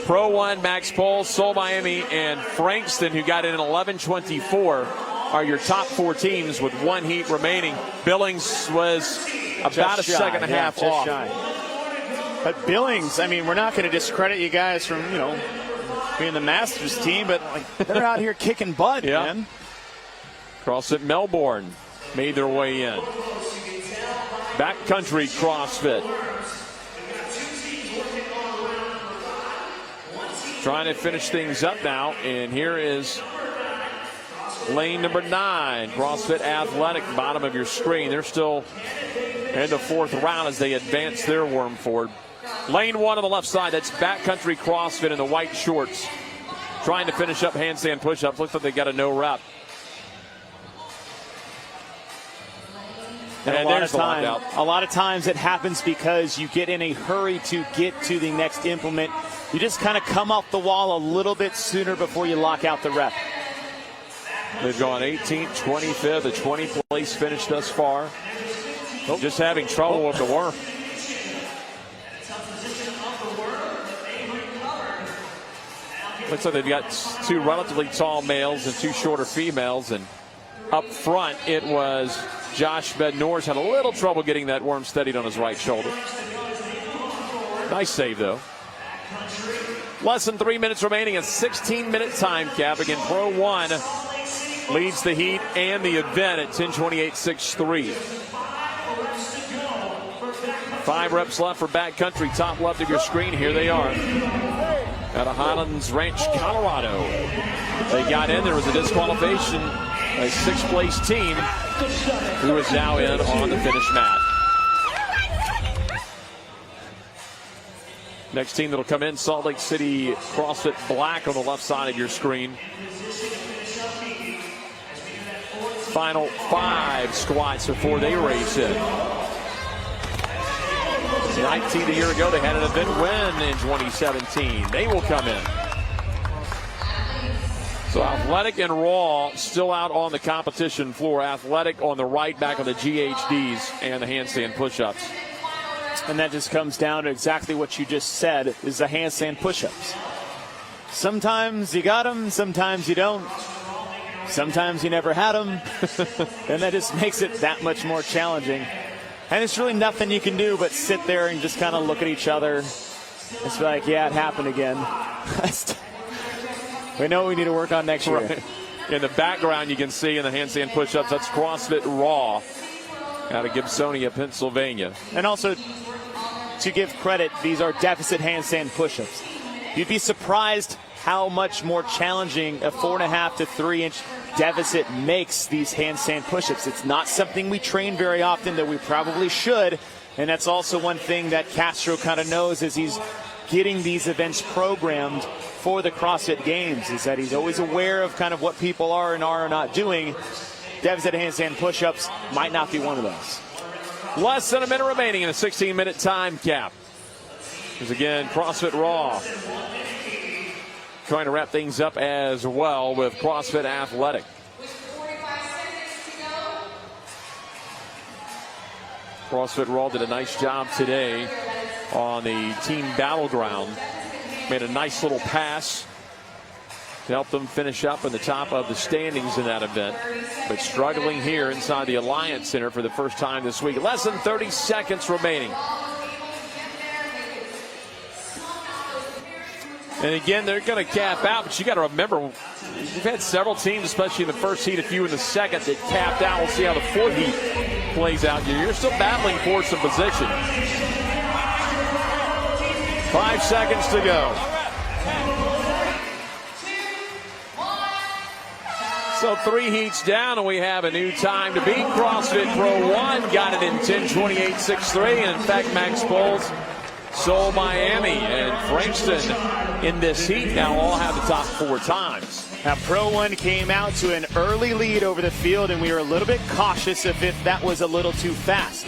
Pro 1, Max Poles, Seoul Miami, and Frankston, who got in at 11:24, are your top 4 teams with 1 heat remaining. Billings was about a second and a half off. Shy. But Billings, I mean, we're not going to discredit you guys from, being the Masters team, but they're out here kicking butt, man. CrossFit Melbourne made their way in. Backcountry CrossFit. Trying to finish things up now, and here is lane number 9, CrossFit Athletic, bottom of your screen. They're still in the 4th round as they advance their worm forward. Lane 1 on the left side, that's Backcountry CrossFit in the white shorts. Trying to finish up handstand push-ups. Looks like they got a no rep. And a lot of times it happens because you get in a hurry to get to the next implement. You just kind of come off the wall a little bit sooner before you lock out the rep. They've gone 18th, 25th, a 20th place finish thus far. Just having trouble with the worm. Looks like they've got 2 relatively tall males and 2 shorter females. And up front, it was Josh Bednors had a little trouble getting that worm steadied on his right shoulder. Nice save, though. Less than 3 minutes remaining, a 16-minute time cap. Again, Pro 1 leads the heat and the event at 10:28.63. 5 reps left for Backcountry. Top left of your screen. Here they are. Out of Highlands Ranch, Colorado. They got in. There was a disqualification. A 6th place team who is now in on the finish mat. Next team that'll come in, Salt Lake City CrossFit Black on the left side of your screen. Final 5 squats before they race in. 19th a year ago, they had an event win in 2017. They will come in. So Athletic and Raw still out on the competition floor. Athletic on the right, back on the GHDs and the handstand push-ups. And that just comes down to exactly what you just said, is the handstand push-ups. Sometimes you got them, sometimes you don't. Sometimes you never had them, and that just makes it that much more challenging. And it's really nothing you can do but sit there and just kind of look at each other. It's like, yeah, it happened again. We know what we need to work on next year. Right. In the background, you can see in the handstand push-ups, that's CrossFit Raw out of Gibsonia, Pennsylvania. And also, to give credit, these are deficit handstand push-ups. You'd be surprised how much more challenging a 4.5 to 3 inch deficit makes these handstand push-ups. It's not something we train very often, that we probably should. And that's also one thing that Castro kind of knows as he's getting these events programmed for the CrossFit Games, is that he's always aware of kind of what people are and are not doing. Deficit handstand push-ups might not be one of those. Less than a minute remaining in a 16-minute time cap. Because again, CrossFit Raw trying to wrap things up as well with CrossFit Athletic. CrossFit Raw did a nice job today on the team battleground. Made a nice little pass to help them finish up in the top of the standings in that event. But struggling here inside the Alliance Center for the first time this week. Less than 30 seconds remaining. And again, they're going to cap out, but you got to remember, we've had several teams, especially in the first heat, a few in the second, that capped out. We'll see how the fourth heat plays out. You're still battling for some position. 5 seconds to go. So 3 heats down, and we have a new time to beat. CrossFit Pro 1 got it in 10:28.63, and in fact, Max Bowles, Seoul, Miami, and Frankston in this heat now all have the top 4 times. Now, Pro 1 came out to an early lead over the field, and we were a little bit cautious if that was a little too fast.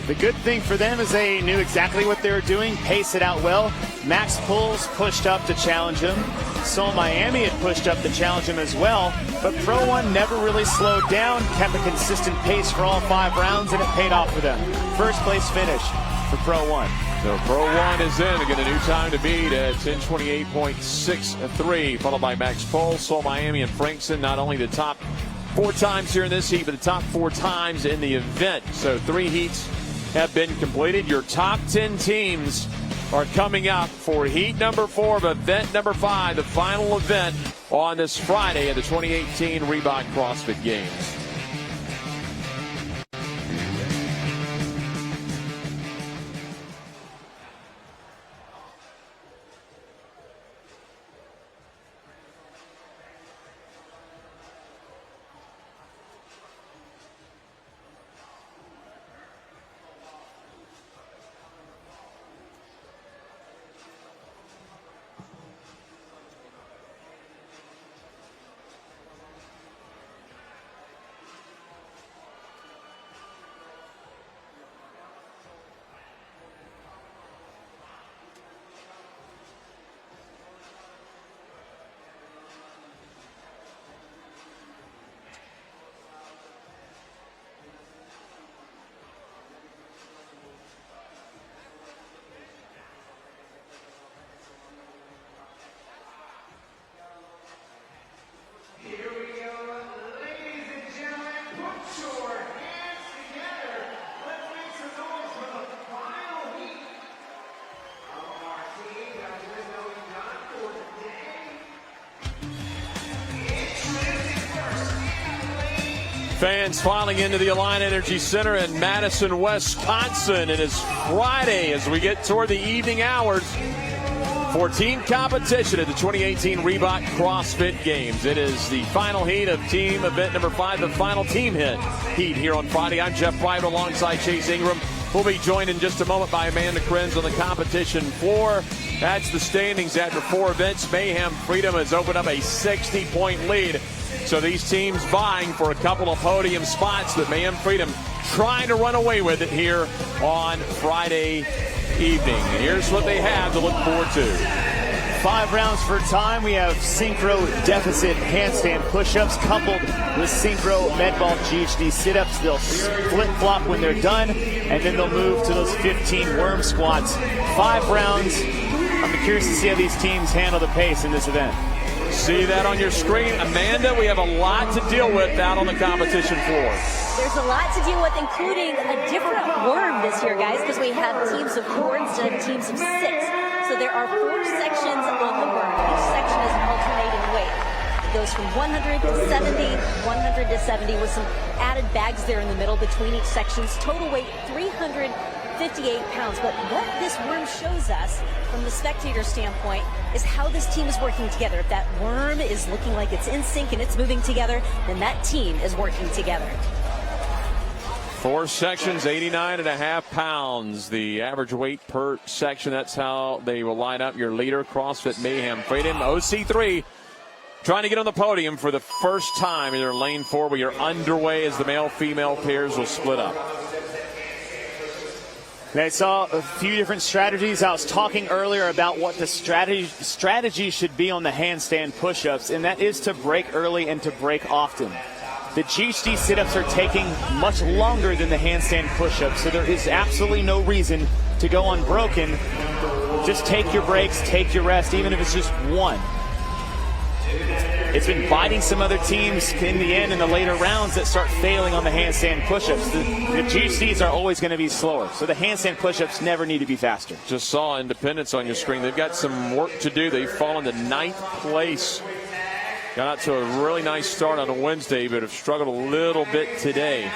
The good thing for them is they knew exactly what they were doing, paced it out well. Max Bowles pushed up to challenge him. Seoul, Miami had pushed up to challenge him as well. But Pro 1 never really slowed down, kept a consistent pace for all 5 rounds, and it paid off for them. First place finish for Pro 1. So Pro 1 is in to get a new time to beat at 10:28.63, followed by Max Bowles, Seoul, Miami, and Frankston. Not only the top 4 times here in this heat, but the top 4 times in the event. So 3 heats have been completed. Your top 10 teams are coming up for heat number 4 of event number 5, the final event on this Friday at the 2018 Reebok CrossFit Games. Fans filing into the Alliant Energy Center in Madison, Wisconsin. It is Friday as we get toward the evening hours for team competition at the 2018 Reebok CrossFit Games. It is the final heat of team event number 5, the final team heat here on Friday. I'm Jeff Pryor alongside Chase Ingram. We'll be joined in just a moment by Amanda Krenz on the competition floor. That's the standings after 4 events. Mayhem Freedom has opened up a 60-point lead. So these teams vying for a couple of podium spots, that Mayhem Freedom trying to run away with it here on Friday evening. And here's what they have to look forward to. 5 rounds for time. We have Synchro deficit handstand push-ups coupled with Synchro medball GHD sit-ups. They'll flip-flop when they're done, and then they'll move to those 15 worm squats. 5 rounds. I'm curious to see how these teams handle the pace in this event. see that on your screen. Amanda, we have a lot to deal with out on the competition floor. There's a lot to deal with, including a different worm this year, guys, because we have teams of 4 instead of teams of 6. So there are 4 sections on the worm. Each section is an alternating weight. It goes from 100 to 70, 100 to 70 with some added bags there in the middle between each sections. Total weight 358 pounds. But what this worm shows us from the spectator standpoint is how this team is working together. If that worm is looking like it's in sync and it's moving together, then that team is working together. 4 sections, 89.5 pounds. The average weight per section. That's how they will line up. Your leader, CrossFit Mayhem Freedom, OC3, trying to get on the podium for the first time in their lane 4. We are underway as the male-female pairs will split up. I saw a few different strategies. I was talking earlier about what the strategy should be on the handstand push-ups, and that is to break early and to break often. The GHD sit-ups are taking much longer than the handstand push-ups, so there is absolutely no reason to go unbroken. Just take your breaks, take your rest, even if it's just one. It's been biting some other teams in the end in the later rounds that start failing on the handstand push-ups. The GHDs are always going to be slower, so the handstand push-ups never need to be faster. Just saw Independence on your screen. They've got some work to do. They've fallen to 9th place. Got out to a really nice start on a Wednesday, but have struggled a little bit today.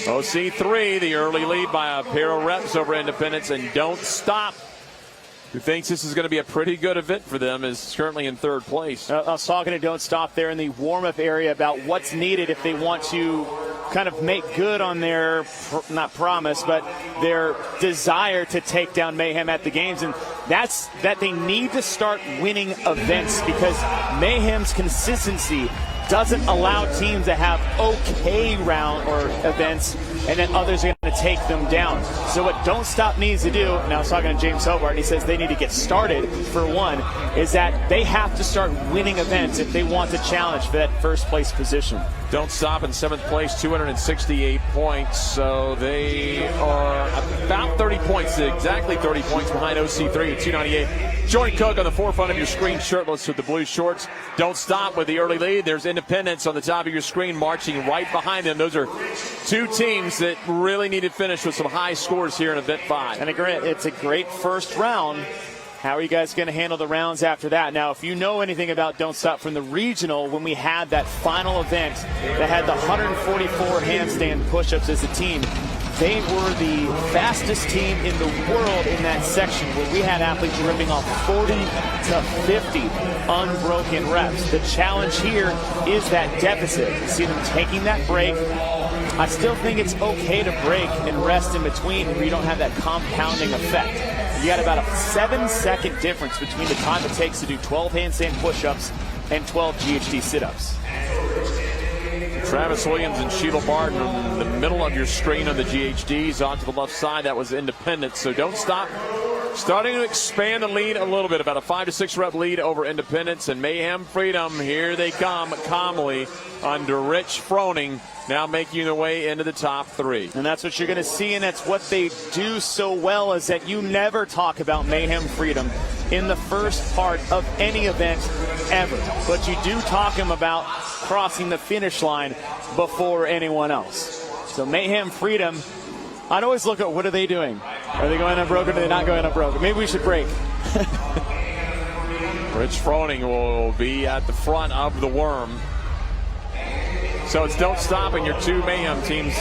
OC3, the early lead by a pair of reps over Independence, and Don't Stop, who thinks this is going to be a pretty good event for them, is currently in 3rd place. I was talking to Don't Stop there in the warm-up area about what's needed if they want to kind of make good on their, not promise, but their desire to take down Mayhem at the games. And that's that they need to start winning events, because Mayhem's consistency doesn't allow teams to have okay round or events and then others are going to take them down. So what Don't Stop needs to do, and I was talking to James Hobart, and he says they need to get started, for one, is that they have to start winning events if they want to challenge for that 1st place position. Don't Stop in 7th place, 268 points. So they are about 30 points, exactly 30 points behind OC3 at 298. Jordan Cook on the forefront of your screen, shirtless with the blue shorts. Don't Stop with the early lead. There's Independence on the top of your screen, marching right behind them. Those are 2 teams that really need to finish with some high scores here in event 5. And it's a great first round. How are you guys going to handle the rounds after that? Now, if you know anything about Don't Stop from the regional, when we had that final event that had the 144 handstand push-ups as a team, they were the fastest team in the world in that section, where we had athletes ripping off 40 to 50 unbroken reps. The challenge here is that deficit. You see them taking that break. I still think it's okay to break and rest in between where you don't have that compounding effect. You got about a 7-second difference between the time it takes to do 12 handstand push-ups and 12 GHD sit-ups. Travis Williams and Sheila Barton in the middle of your screen on the GHDs. On to the left side, that was Independence. So Don't Stop starting to expand the lead a little bit, about a 5 to 6 rep lead over Independence. And Mayhem Freedom, here they come calmly under Rich Froning, now making their way into the top 3. And that's what you're going to see, and that's what they do so well, is that you never talk about Mayhem Freedom in the first part of any event ever. But you do talk them about crossing the finish line before anyone else. So Mayhem Freedom, I'd always look at what are they doing? Are they going unbroken or are they not going unbroken? Maybe we should break. Rich Froning will be at the front of the worm. So it's Don't Stop and your 2 Mayhem teams.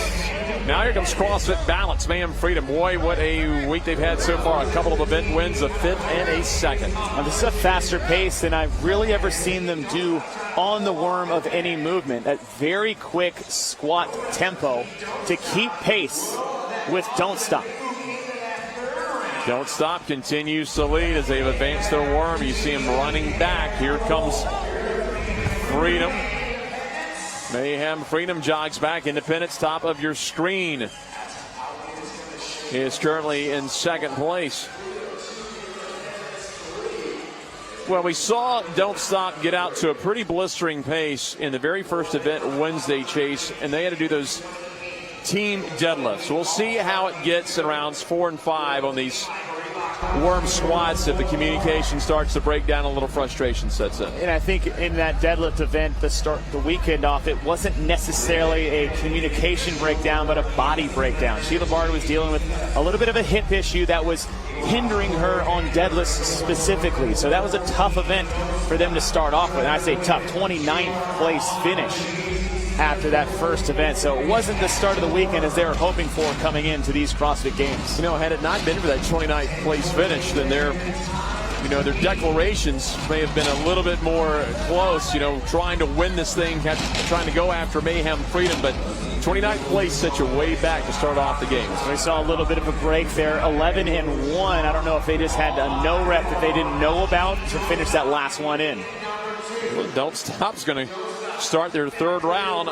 Now here comes CrossFit Balance, Mayhem Freedom. Boy, what a week they've had so far. A couple of event wins, a 5th and a 2nd. Now, this is a faster pace than I've really ever seen them do on the worm of any movement. That very quick squat tempo to keep pace with Don't Stop. Don't Stop continues to lead as they've advanced their worm. You see him running back. Here comes Freedom. Mayhem Freedom jogs back. Independence, top of your screen, is currently in 2nd place. Well, we saw Don't Stop get out to a pretty blistering pace in the very first event, Wednesday Chase, and they had to do those team deadlifts. We'll see how it gets in rounds 4 and 5 on these worm squats if the communication starts to break down, a little frustration sets in. And I think in that deadlift event to start the weekend off, it wasn't necessarily a communication breakdown, but a body breakdown. Sheila Bard was dealing with a little bit of a hip issue that was hindering her on deadlifts specifically. So that was a tough event for them to start off with. And I say tough, 29th place finish after that first event. So it wasn't the start of the weekend as they were hoping for coming into these CrossFit Games. You know, had it not been for that 29th place finish, then their declarations may have been a little bit more close, trying to win this thing, trying to go after Mayhem Freedom, but 29th place set you way back to start off the games. We saw a little bit of a break there, 11-1. I don't know if they just had a no rep that they didn't know about to finish that last one in. Well, Don't Stop's going to start their third round,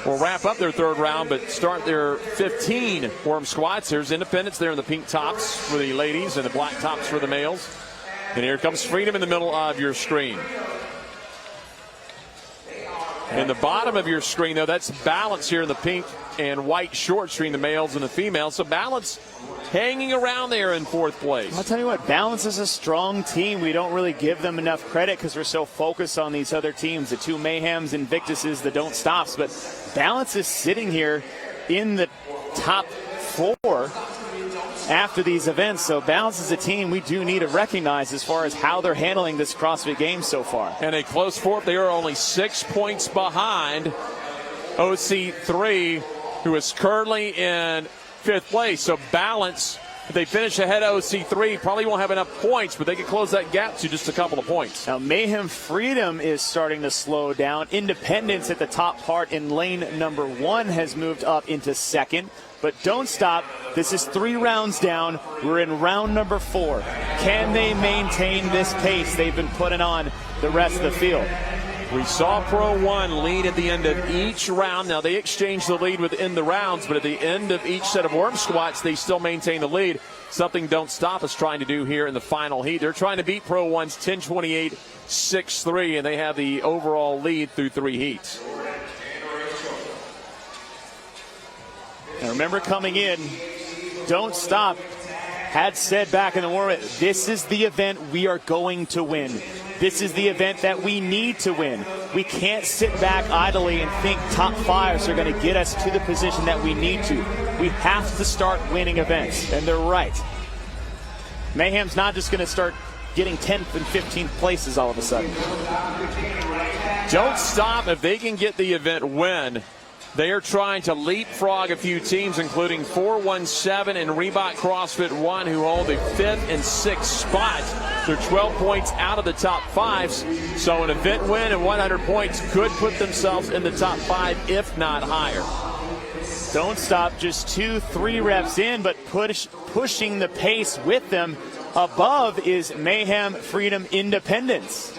or wrap up their third round, but start their 15 worm squats. There's Independence there in the pink tops for the ladies and the black tops for the males. And here comes Freedom in the middle of your screen. In the bottom of your screen, though, that's Balance here in the pink and white short screen, the males and the females. So Balance hanging around there in fourth place. I'll tell you what, Balance is a strong team. We don't really give them enough credit because we're so focused on these other teams, the two Mayhems, Invictuses, the Don't Stops. But Balance is sitting here in the top 4 after these events. So Balance is a team we do need to recognize as far as how they're handling this CrossFit Games so far. And a close fourth. They are only 6 points behind OC3, who is currently in 5th place. So Balance, if they finish ahead of OC3, probably won't have enough points, but they can close that gap to just a couple of points. Now Mayhem Freedom is starting to slow down. Independence at the top part in lane number 1 has moved up into 2nd. But Don't Stop, this is 3 rounds down. We're in round number 4. Can they maintain this pace they've been putting on the rest of the field? We saw Pro 1 lead at the end of each round. Now, they exchanged the lead within the rounds, but at the end of each set of worm squats, they still maintain the lead. Something Don't Stop is trying to do here in the final heat. They're trying to beat Pro 1's 10:28, 6-3, and they have the overall lead through 3 heats. And remember, coming in, Don't Stop had said back in the war, this is the event we are going to win. This is the event that we need to win. We can't sit back idly and think top 5s are going to get us to the position that we need to. We have to start winning events, and they're right. Mayhem's not just going to start getting 10th and 15th places all of a sudden. Don't Stop, if they can get the event win, they are trying to leapfrog a few teams, including 417 and Reebok CrossFit 1, who hold the 5th and 6th spot. They're 12 points out of the top 5s. So an event win and 100 points could put themselves in the top 5, if not higher. Don't Stop just 2-3 reps in, but pushing the pace with them. Above is Mayhem Freedom Independence.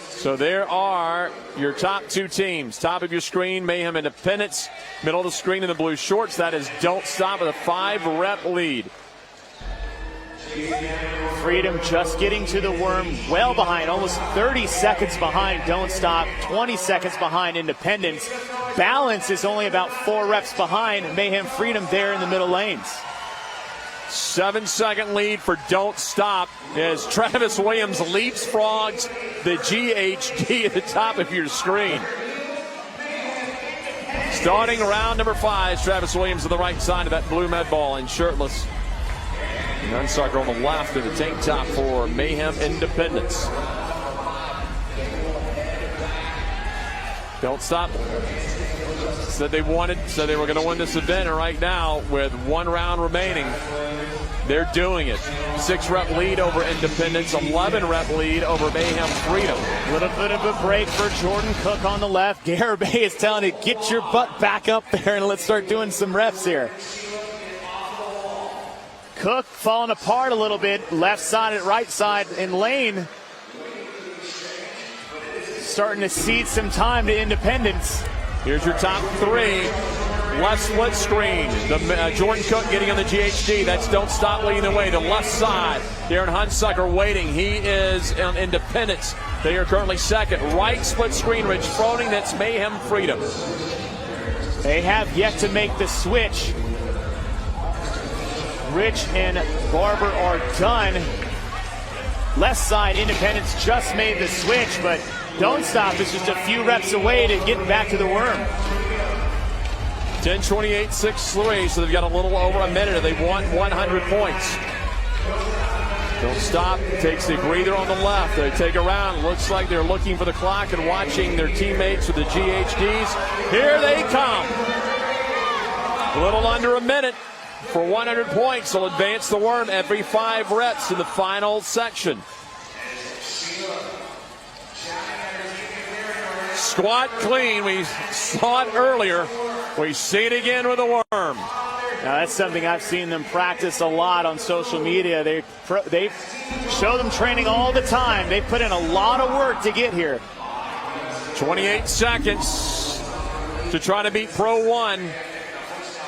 So there are your top 2 teams. Top of your screen, Mayhem Independence. Middle of the screen in the blue shorts, that is Don't Stop with a 5-rep lead. Freedom just getting to the worm, well behind, almost 30 seconds behind Don't Stop, 20 seconds behind Independence. Balance is only about 4 reps behind Mayhem Freedom there in the middle lanes. 7-second lead for Don't Stop as Travis Williams leapfrogs the GHD at the top of your screen. Starting round number 5, Travis Williams on the right side of that blue med ball and shirtless. Nunsucker on the left of the tank top for Mayhem Independence. Don't Stop said they were going to win this event, and right now, with 1 round remaining, they're doing it. 6-rep lead over Independence, 11-rep lead over Mayhem Freedom. A little bit of a break for Jordan Cook on the left. Garibay is telling it, get your butt back up there and let's start doing some reps here. Cook falling apart a little bit, left side and right side in lane. Starting to cede some time to Independence. Here's your top 3. Left split screen. Jordan Cook getting on the GHD. That's Don't Stop leading the way. The left side. Darren Hunsucker waiting. He is on Independence. They are currently 2nd. Right split screen. Rich Froning. That's Mayhem Freedom. They have yet to make the switch. Rich and Barber are done. Left side, Independence just made the switch, but Don't Stop is just a few reps away to get back to the worm. 10:28, 6-3, so they've got a little over a minute. They want 100 points. Don't Stop takes the breather on the left. They take a round. Looks like they're looking for the clock and watching their teammates with the GHDs. Here they come. A little under a minute for 100 points. They'll advance the worm every 5 reps in the final section. Squat clean. We saw it earlier. We see it again with the worm. Now that's something I've seen them practice a lot on social media. They show them training all the time. They put in a lot of work to get here. 28 seconds to try to beat Pro 1.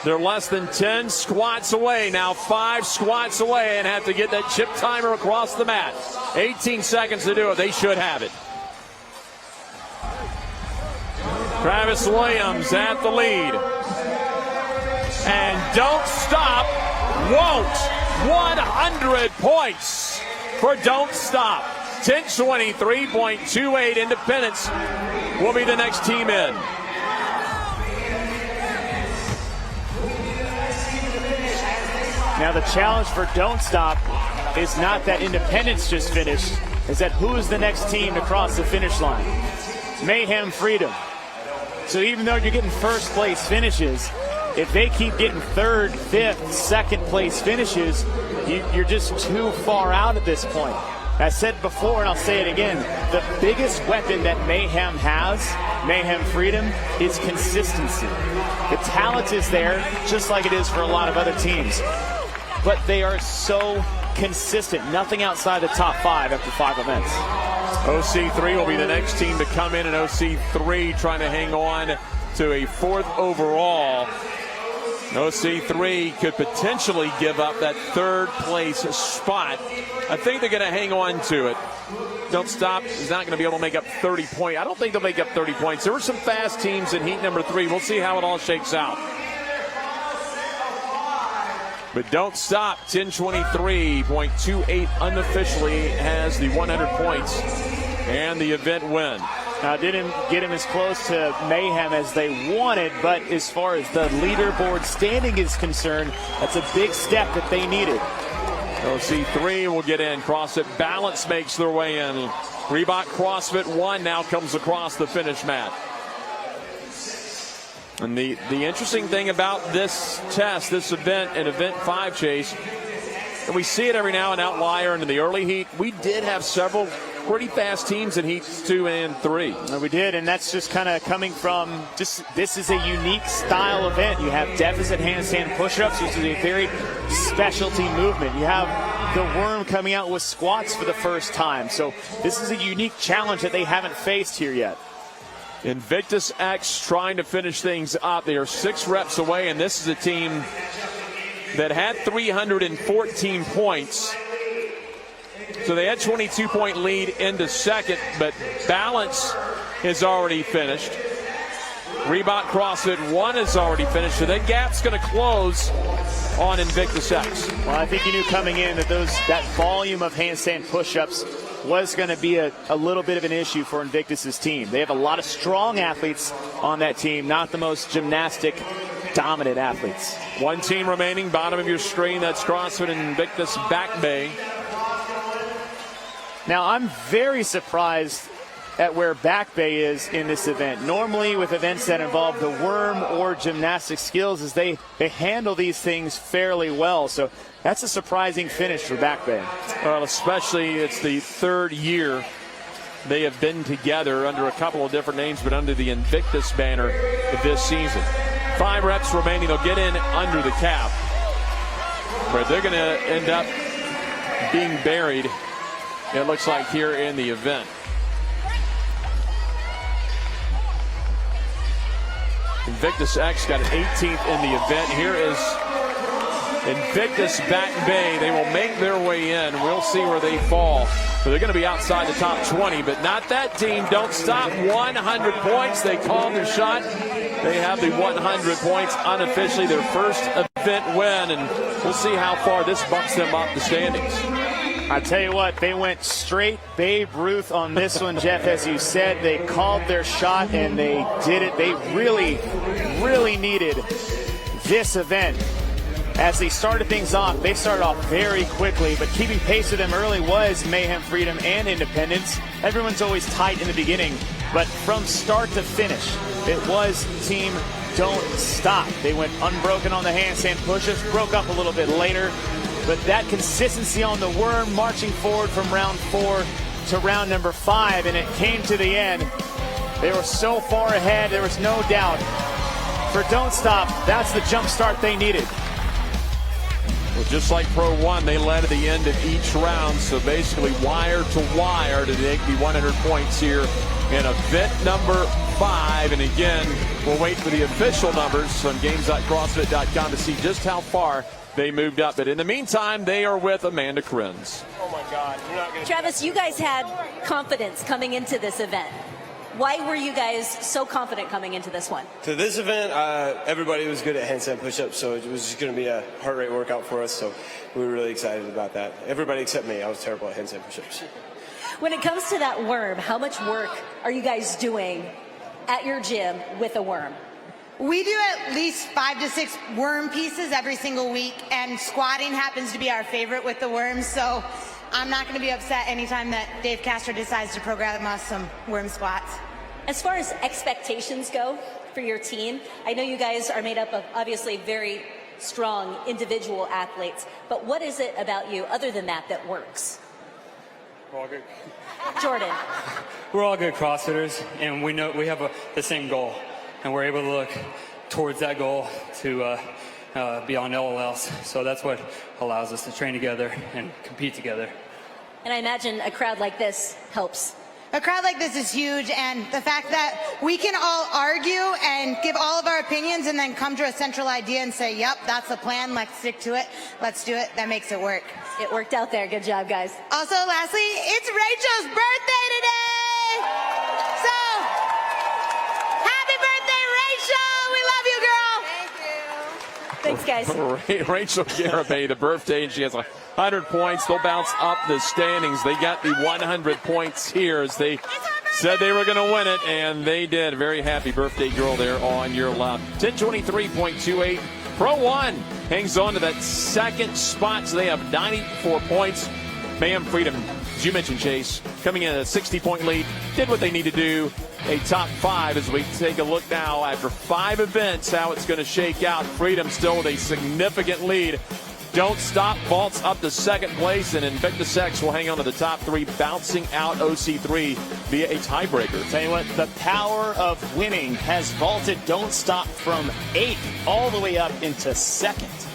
They're less than 10 squats away. Now 5 squats away and have to get that chip timer across the mat. 18 seconds to do it. They should have it. Travis Williams at the lead. And Don't Stop won't. 100 points for Don't Stop. 10:23.28. Independence will be the next team in. Now the challenge for Don't Stop is not that Independence just finished, is that who is the next team to cross the finish line? Mayhem Freedom. So even though you're getting first place finishes, if they keep getting third, fifth, second place finishes, you're just too far out at this point. I said before, and I'll say it again, the biggest weapon that Mayhem has, Mayhem Freedom, is consistency. The talent is there, just like it is for a lot of other teams. But they are so consistent. Nothing outside the top 5 after 5 events. OC3 will be the next team to come in, and OC3 trying to hang on to a 4th overall. OC3 could potentially give up that 3rd place spot. I think they're going to hang on to it. Don't Stop is not going to be able to make up 30 points. I don't think they'll make up 30 points. There were some fast teams in heat number 3. We'll see how it all shakes out. But Don't Stop, 10:23.28 unofficially has the 100 points and the event win. Now, didn't get him as close to Mayhem as they wanted, but as far as the leaderboard standing is concerned, that's a big step that they needed. OC3 will get in. CrossFit Balance makes their way in. Reebok CrossFit 1 now comes across the finish mat. And the interesting thing about this test, this event, and Event 5, Chase, and we see it every now and outlier into the early heat. We did have several pretty fast teams in heats 2 and 3. We did, and that's just kind of coming from just this is a unique style event. You have deficit handstand push-ups, which is a very specialty movement. You have the worm coming out with squats for the first time. So this is a unique challenge that they haven't faced here yet. Invictus X trying to finish things up. They are 6 reps away, and this is a team that had 314 points. So they had 22-point lead into second, but Balance is already finished. Reebok CrossFit 1 is already finished, so that gap's going to close on Invictus X. Well, I think you knew coming in that that volume of handstand push-ups was going to be a little bit of an issue for Invictus's team. They have a lot of strong athletes on that team, not the most gymnastic dominant athletes. One team remaining, bottom of your screen. That's CrossFit and Invictus Back Bay. Now, I'm very surprised at where Back Bay is in this event. Normally, with events that involve the worm or gymnastic skills, is they handle these things fairly well. So that's a surprising finish for Back Bay. Well, especially it's the 3rd year they have been together under a couple of different names, but under the Invictus banner this season. 5 reps remaining. They'll get in under the cap, but they're going to end up being buried, it looks like, here in the event. Invictus X got an 18th in the event. Here is Invictus Back Bay. They will make their way in. We'll see where they fall. But they're going to be outside the top 20, but not that team. Don't Stop, 100 points. They called their shot. They have the 100 points unofficially, their first event event win, and we'll see how far this bumps them up the standings. I tell you what, they went straight Babe Ruth on this one, Jeff. As you said, they called their shot and they did it. They really, really needed this event. As they started things off, they started off very quickly, but keeping pace with them early was Mayhem, Freedom, and Independence. Everyone's always tight in the beginning, but from start to finish, it was Team Don't Stop. They went unbroken on the handstand push-ups, broke up a little bit later, but that consistency on the worm, marching forward from round 4 to round number 5, and it came to the end. They were so far ahead, there was no doubt. For Don't Stop, that's the jump start they needed. Well, just like Pro 1, they led at the end of each round, so basically wire to wire to make the 100 points here in event number 5. And again, we'll wait for the official numbers on games.crossfit.com to see just how far they moved up. But in the meantime, they are with Amanda Krenz. Oh my God. You're not gonna Travis, you guys had confidence coming into this event. Why were you guys so confident coming into this one? To this event, everybody was good at handstand push-ups, so it was just going to be a heart rate workout for us, so we were really excited about that. Everybody except me. I was terrible at handstand push-ups. When it comes to that worm, how much work are you guys doing at your gym with a worm? We do at least 5 to 6 worm pieces every single week, and squatting happens to be our favorite with the worms, so I'm not going to be upset anytime that Dave Castro decides to program us some worm squats. As far as expectations go for your team, I know you guys are made up of obviously very strong individual athletes, but what is it about you other than that that works? We're all good. Jordan. We're all good CrossFitters, and we know we have the same goal, and we're able to look towards that goal to be on LLS. So that's what allows us to train together and compete together. And I imagine a crowd like this helps. A crowd like this is huge, and the fact that we can all argue and give all of our opinions and then come to a central idea and say, yep, that's the plan, let's stick to it, let's do it, that makes it work. It worked out there. Good job, guys. Also, lastly, it's Rachel's birthday today! So, happy birthday, Rachel! We love you, girl! Thanks, guys. Rachel Garibay, the birthday, and she has 100 points. They'll bounce up the standings. They got the 100 points here as they said they were going to win it, and they did. Very happy birthday girl there on your left. 1023.28. Pro 1 hangs on to that second spot, so they have 94 points. Mayhem Freedom, as you mentioned, Chase, coming in at a 60-point lead, did what they need to do. A top 5 as we take a look now after 5 events, how it's going to shake out. Freedom still with a significant lead. Don't Stop vaults up to second place, and Invictus X will hang on to the top 3, bouncing out OC3 via a tiebreaker. Tell you what, the power of winning has vaulted Don't Stop from 8th all the way up into 2nd.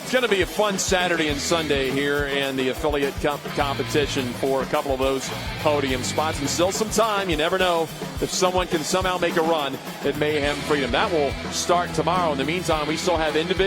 It's going to be a fun Saturday and Sunday here in the affiliate competition for a couple of those podium spots. And still some time. You never know if someone can somehow make a run at Mayhem Freedom. That will start tomorrow. In the meantime, we still have individual